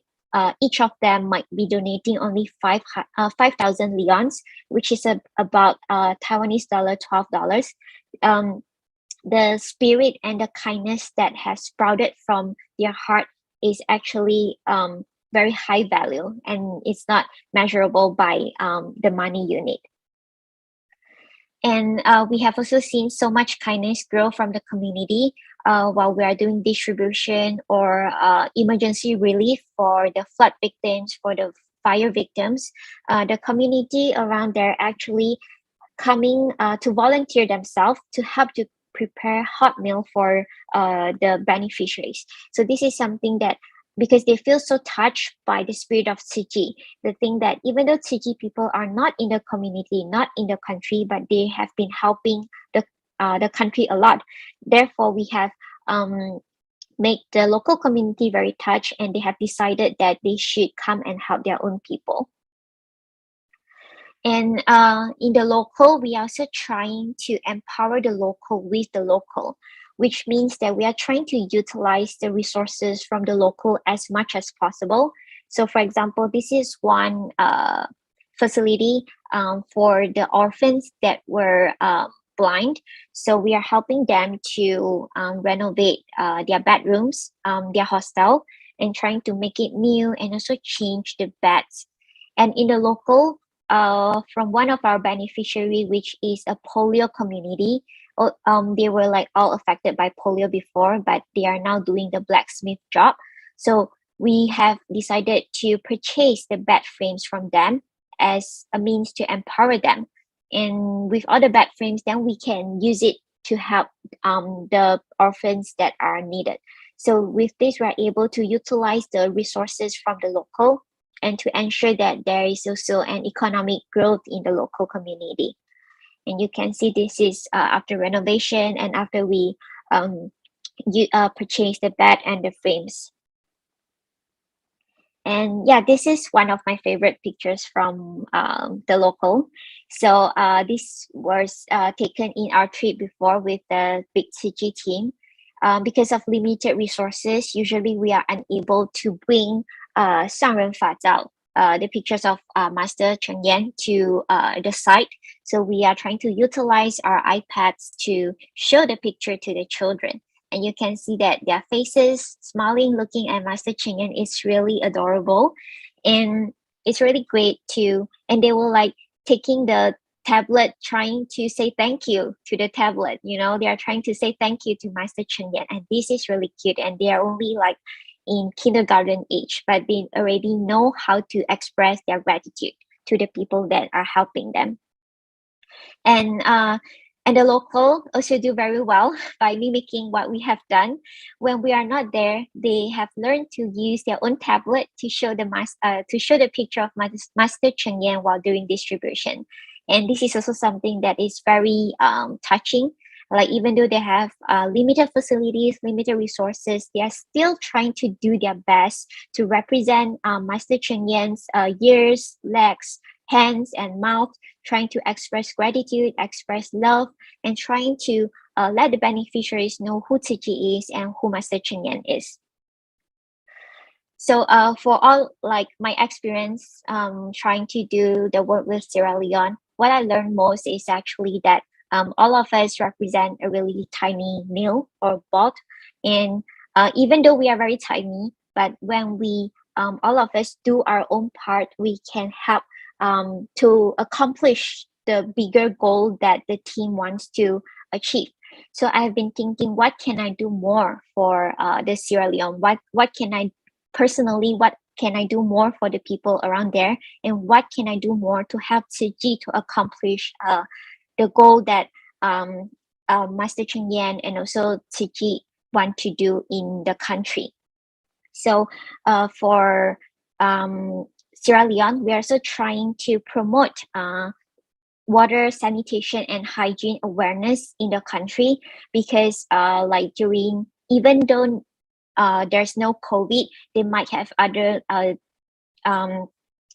each of them might be donating only 5,000 leons, which is about Taiwanese dollar $12. The spirit and the kindness that has sprouted from their heart is actually very high value, and it's not measurable by the money you need. And we have also seen so much kindness grow from the community while we are doing distribution or emergency relief for the flood victims, for the fire victims. The community around there actually coming to volunteer themselves to help to prepare hot meal for the beneficiaries. So this is something that, because they feel so touched by the spirit of Tzu Chi, the thing that even though Tzu Chi people are not in the community, not in the country, but they have been helping the country a lot. Therefore, we have made the local community very touched, and they have decided that they should come and help their own people. And in the local, we are also trying to empower the local with the local, which means that we are trying to utilize the resources from the local as much as possible. So for example, this is one facility for the orphans that were blind. So we are helping them to renovate their bedrooms, their hostel, and trying to make it new and also change the beds. And in the local, from one of our beneficiary, which is a polio community, they were like all affected by polio before, but they are now doing the blacksmith job. So we have decided to purchase the bed frames from them as a means to empower them. And with all the bed frames, then we can use it to help the orphans that are needed. So with this, we're able to utilize the resources from the local and to ensure that there is also an economic growth in the local community. And you can see this is after renovation and after we purchase the bed and the frames. And yeah, this is one of my favorite pictures from the local. So this was taken in our trip before with the Big Tzu Chi team. Because of limited resources, usually we are unable to bring 上人法照, the pictures of Master Cheng Yan to the site. So we are trying to utilize our iPads to show the picture to the children. And you can see that their faces smiling, looking at Master Cheng Yan is really adorable. And it's really great too. And they were like taking the tablet, trying to say thank you to the tablet. You know, they are trying to say thank you to Master Cheng Yan. And this is really cute. And they are only like in kindergarten age, but they already know how to express their gratitude to the people that are helping them. And the local also do very well by mimicking what we have done. When we are not there, they have learned to use their own tablet to show the picture of Master Cheng Yan while doing distribution. And this is also something that is very touching. Like even though they have limited facilities, limited resources, they are still trying to do their best to represent Master Cheng Yan's ears, legs, hands, and mouth, trying to express gratitude, express love, and trying to let the beneficiaries know who Tzu Chi is and who Master Cheng Yan is. So for all like my experience trying to do the work with Sierra Leone, what I learned most is actually that all of us represent a really tiny meal or bot. And even though we are very tiny, but when we all of us do our own part, we can help to accomplish the bigger goal that the team wants to achieve. So I've been thinking, what can I do more for the Sierra Leone? What can I personally, what can I do more for the people around there? And what can I do more to help Tzu Chi to accomplish the goal that Master Ching Yan and also Tzu Chi want to do in the country? So for Sierra Leone, we are also trying to promote water sanitation and hygiene awareness in the country, because like during, even though there's no COVID, they might have other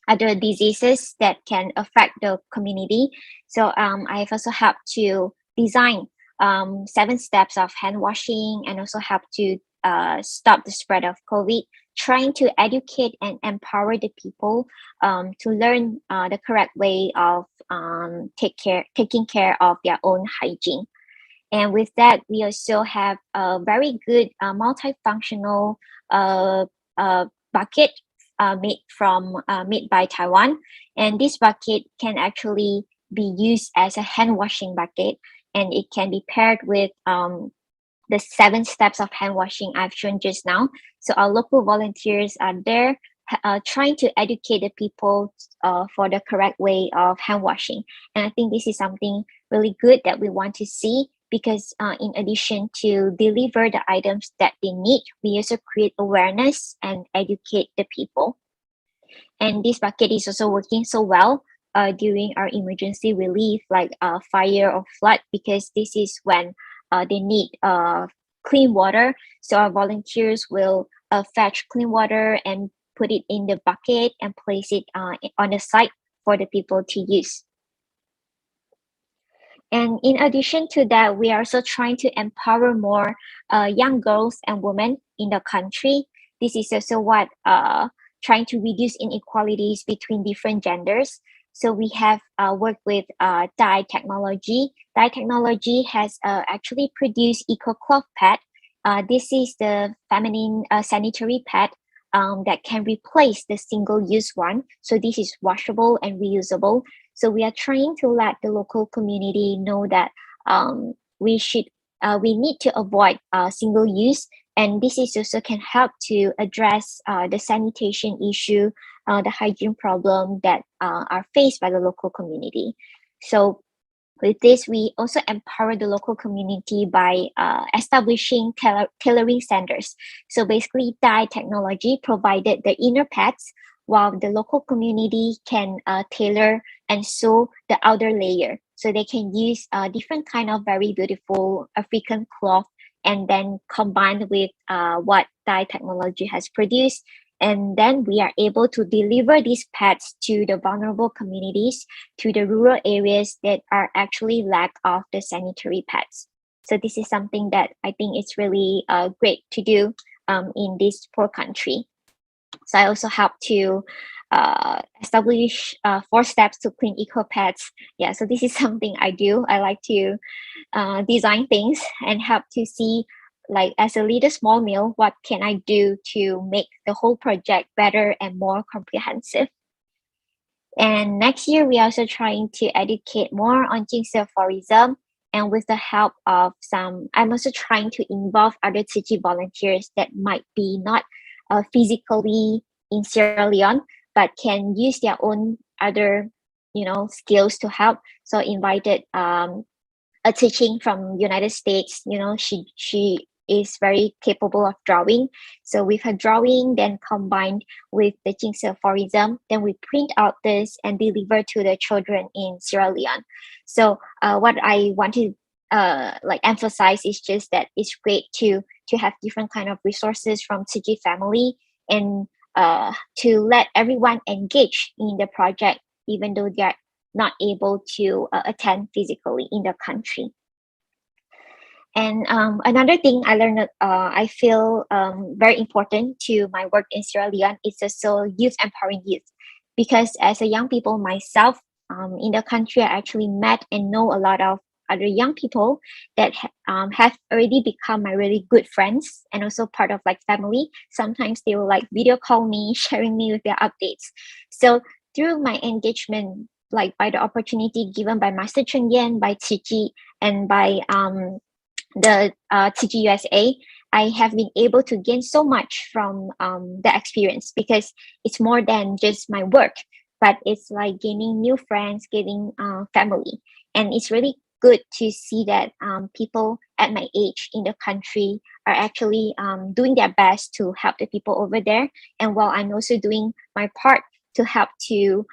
diseases that can affect the community. So I've also helped to design 7 steps of hand washing, and also help to stop the spread of COVID, trying to educate and empower the people to learn the correct way of taking care of their own hygiene. And with that, we also have a very good multifunctional bucket made by Taiwan. And this bucket can actually be used as a hand washing bucket, and it can be paired with the 7 steps of hand washing I've shown just now. So our local volunteers are there trying to educate the people for the correct way of hand washing. And I think this is something really good that we want to see, because in addition to deliver the items that they need, we also create awareness and educate the people. And this bucket is also working so well during our emergency relief, like fire or flood, because this is when they need clean water. So our volunteers will fetch clean water and put it in the bucket and place it on the site for the people to use. And in addition to that, we are also trying to empower more young girls and women in the country. This is also what trying to reduce inequalities between different genders. So we have worked with dye technology. Dye technology has actually produced eco-cloth pad. This is the feminine sanitary pad that can replace the single-use one. So this is washable and reusable. So we are trying to let the local community know that we need to avoid single use, and this is also can help to address the sanitation issue, the hygiene problem that are faced by the local community. So with this, we also empower the local community by establishing tailoring centers. So basically, dye technology provided the inner pads, while the local community can tailor and sew the outer layer. So they can use different kind of very beautiful African cloth, and then combined with what dye technology has produced. And then we are able to deliver these pads to the vulnerable communities, to the rural areas that are actually lack of the sanitary pads. So this is something that I think is really great to do in this poor country. So I also help to establish 4 steps to clean eco pads. Yeah, so this is something I do. I like to design things and help to see, like as a leader small meal, what can I do to make the whole project better and more comprehensive. And next year, we are also trying to educate more on Ching tourism. And with the help of I'm also trying to involve other Tzu Chi volunteers that might be not physically in Sierra Leone, but can use their own other, skills to help. So invited a teaching from United States. She is very capable of drawing. So with her drawing, then combined with the Ching tourism, then we print out this and deliver to the children in Sierra Leone. So what I want to emphasize is just that it's great to have different kind of resources from Tzu Chi family, and to let everyone engage in the project, even though they are not able to attend physically in the country. And another thing I learned, I feel very important to my work in Sierra Leone is also youth empowering youth, because as a young people myself in the country, I actually met and know a lot of other young people that have already become my really good friends, and also part of family. Sometimes they will video call me, sharing me with their updates. So through my engagement like by the opportunity given by Master Cheng Yen, by Tzu and by the Tzu USA, I have been able to gain so much from the experience, because it's more than just my work, but it's like gaining new friends, gaining family. And it's really good to see that people at my age in the country are actually doing their best to help the people over there. And while I'm also doing my part to help to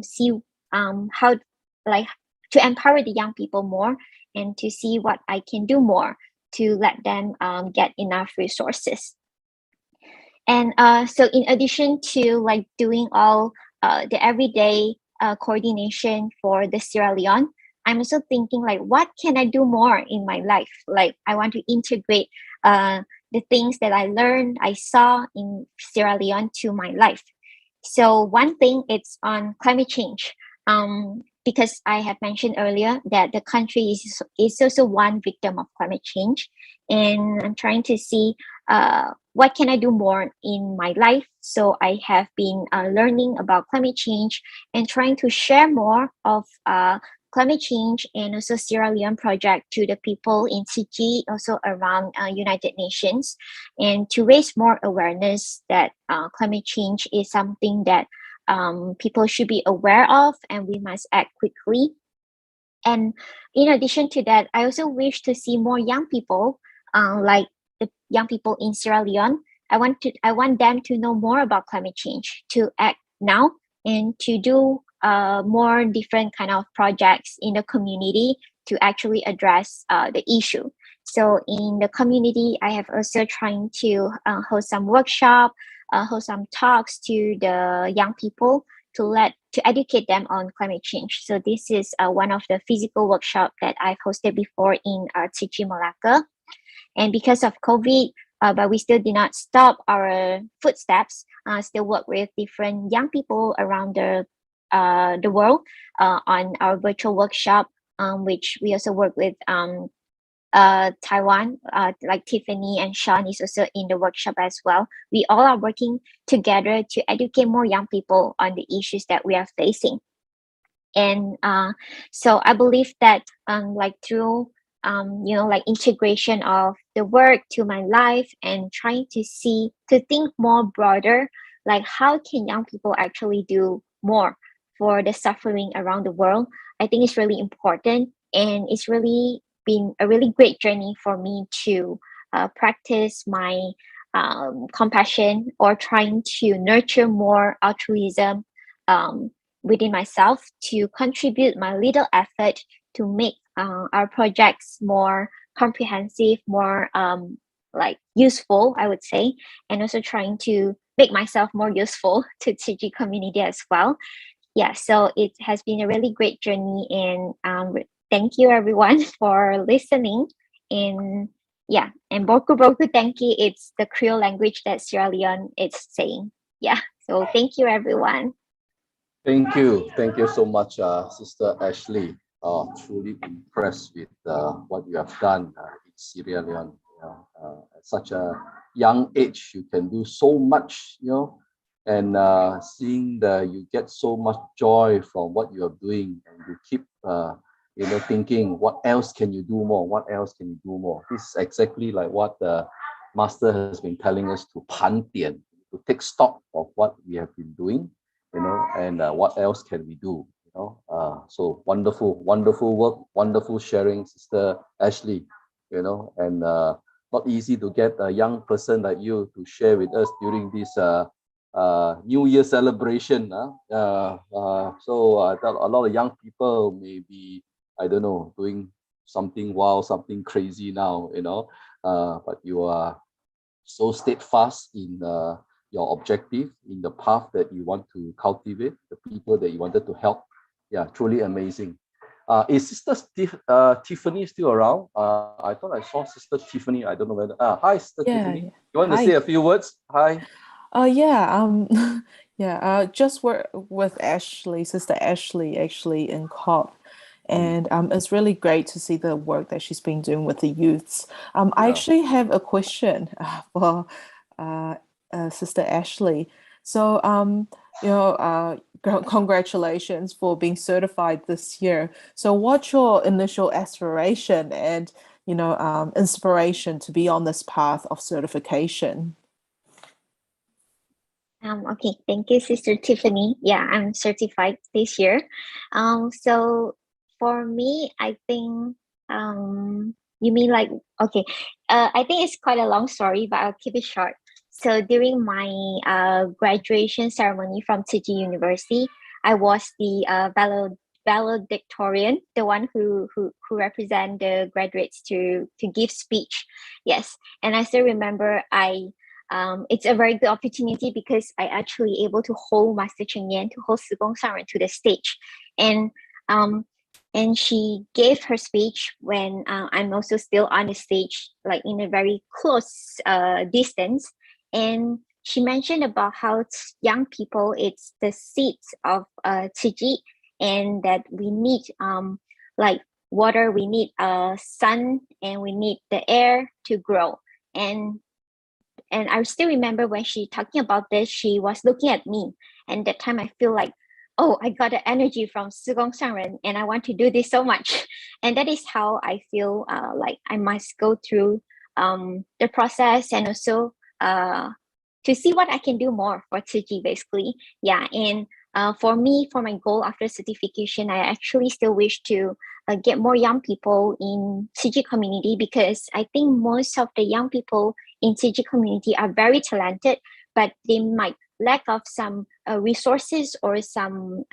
see how, like, to empower the young people more, and to see what I can do more to let them get enough resources. And so in addition to like doing all the everyday coordination for the Sierra Leone, I'm also thinking like, what can I do more in my life? Like, I want to integrate the things that I learned, I saw in Sierra Leone to my life. So one thing, it's on climate change. Because I have mentioned earlier that the country is also one victim of climate change, and I'm trying to see what can I do more in my life. So I have been learning about climate change and trying to share more of climate change and also Sierra Leone project to the people in Fiji, also around United Nations, and to raise more awareness that climate change is something that people should be aware of, and we must act quickly. And in addition to that, I also wish to see more young people, like the young people in Sierra Leone. I want them to know more about climate change, to act now, and to do more different kind of projects in the community to actually address the issue. So in the community, I have also trying to host some workshop, host some talks to the young people to educate them on climate change. So this is one of the physical workshop that I've hosted before in Fiji, Malacca. And because of COVID, but we still did not stop our footsteps. Still work with different young people around the world on our virtual workshop, which we also work with Taiwan, like Tiffany and Sean is also in the workshop as well. We all are working together to educate more young people on the issues that we are facing. And so I believe that like through like integration of the work to my life and trying to think more broader, like how can young people actually do more for the suffering around the world, I think it's really important. And it's really been a really great journey for me to practice my compassion, or trying to nurture more altruism within myself, to contribute my little effort to make our projects more comprehensive, more like useful, I would say, and also trying to make myself more useful to Fiji community as well. Yeah, so it has been a really great journey, and thank you everyone for listening. And yeah, and Boku Boku Tenki, it's the Creole language that Sierra Leone is saying. Yeah, so thank you everyone. Thank you so much, Sister Ashley. Truly impressed with what you have done in Sierra Leone. At such a young age, you can do so much, and seeing you get so much joy from what you are doing, and you keep thinking, what else can you do more? What else can you do more? This is exactly like what the Master has been telling us, to pantian, to take stock of what we have been doing, and what else can we do? So wonderful work, wonderful sharing, Sister Ashley. And not easy to get a young person like you to share with us during this New Year celebration. So I thought a lot of young people may be, I don't know, doing something wild, something crazy now, but you are so steadfast in your objective, in the path that you want to cultivate, the people that you wanted to help. Yeah, truly amazing. Is Sister Tiffany still around? I thought I saw Sister Tiffany. I don't know whether. Hi, Sister Tiffany. You want to say a few words? Hi. Just work with Ashley, Sister Ashley, actually in COP. And it's really great to see the work that she's been doing with the youths. I actually have a question for Sister Ashley. So, congratulations for being certified this year. So what's your initial aspiration and, inspiration to be on this path of certification? Okay, thank you, Sister Tiffany. Yeah, I'm certified this year. So for me, I think you mean like, okay, I think it's quite a long story, but I'll keep it short. So during my graduation ceremony from Tzu Chi University, I was the valedictorian, the one who represent the graduates to give speech. Yes, and I still remember it's a very good opportunity because I actually able to hold Master Ching, to hold 6.20am to the stage, and she gave her speech when I'm also still on the stage, like in a very close distance, and she mentioned about how young people, it's the seeds of Tzu Chi, and that we need like water, we need sun, and we need the air to grow. And I still remember when she talking about this, she was looking at me. And that time I feel like, oh, I got the energy from 6.20am and I want to do this so much. And that is how I feel like I must go through the process, and also to see what I can do more for Tzu Chi, basically. Yeah, and for me, for my goal after certification, I actually still wish to get more young people in Tzu Chi community, because I think most of the young people in Tzu Chi community are very talented, but they might lack of some resources, or some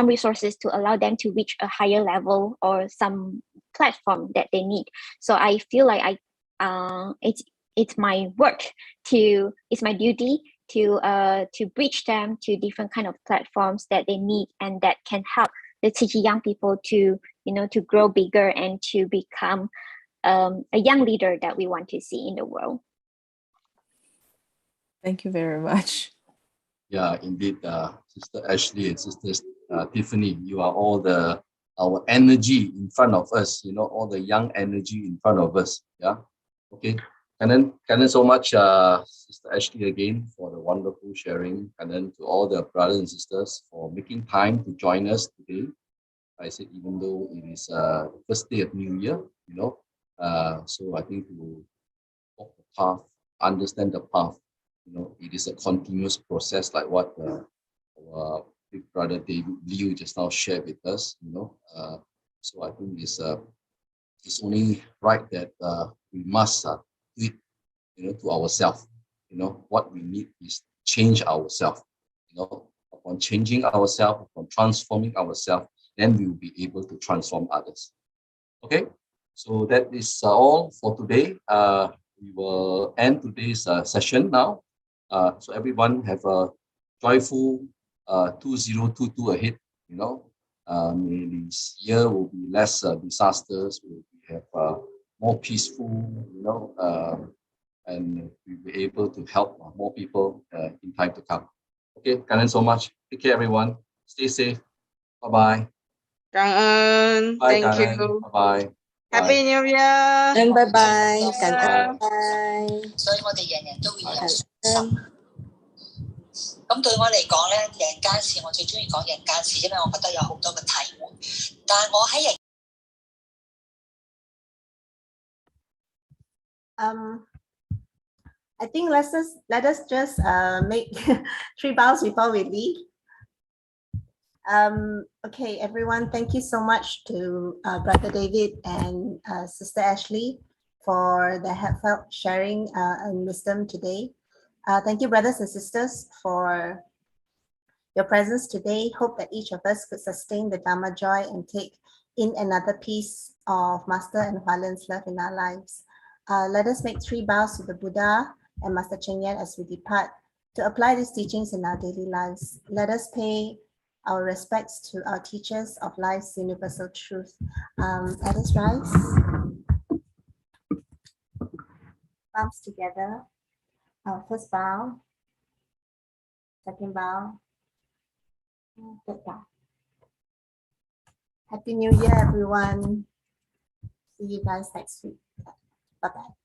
resources to allow them to reach a higher level, or some platform that they need. So I feel like it's my work it's my duty to bridge them to different kind of platforms that they need, and that can help the Tzu Chi young people to to grow bigger and to become a young leader that we want to see in the world. Thank you very much. Yeah, indeed, Sister Ashley and Sister Tiffany, you are all our energy in front of us, all the young energy in front of us. Yeah. Okay. And then so much, Sister Ashley, again, for the wonderful sharing, and then to all the brothers and sisters for making time to join us today. I said, even though it is the first day of New Year, so I think to walk the path, understand the path. It is a continuous process, like what our big brother David Liu just now shared with us. So I think it's only right that we must do it, to ourselves. What we need is change ourselves. Upon changing ourselves, upon transforming ourselves, then we will be able to transform others. Okay, so that is all for today. We will end today's session now. So everyone have a joyful 2022 ahead. May this year will be less disasters. We will have more peaceful, and we'll be able to help more people in time to come. Okay, cảm ơn so much. Take care, everyone. Stay safe. Bye-bye. Cảm ơn. Bye, Thank Karen. you. Bye-bye. Happy New Year. And bye-bye. Cảm Bye. ơn. Bye. 所以我哋人人都會有感信恩。心。咁對我嚟講咧，人間事我最中意講人間事，因為我覺得有好多嘅體會。但係我喺人I think let us just make 3 bows before we leave. Okay, everyone, thank you so much to Brother David and Sister Ashley for the heartfelt sharing and wisdom today. Thank you, brothers and sisters, for your presence today. Hope that each of us could sustain the Dharma joy and take in another piece of Master and Hualien's love in our lives. Let us make 3 bows to the Buddha and Master Ching Yen as we depart to apply these teachings in our daily lives. Let us pay our respects to our teachers of life's universal truth. Let us rise. Palms together. First bow. Second bow. Third bow. Happy New Year, everyone. See you guys next week. Bye-bye.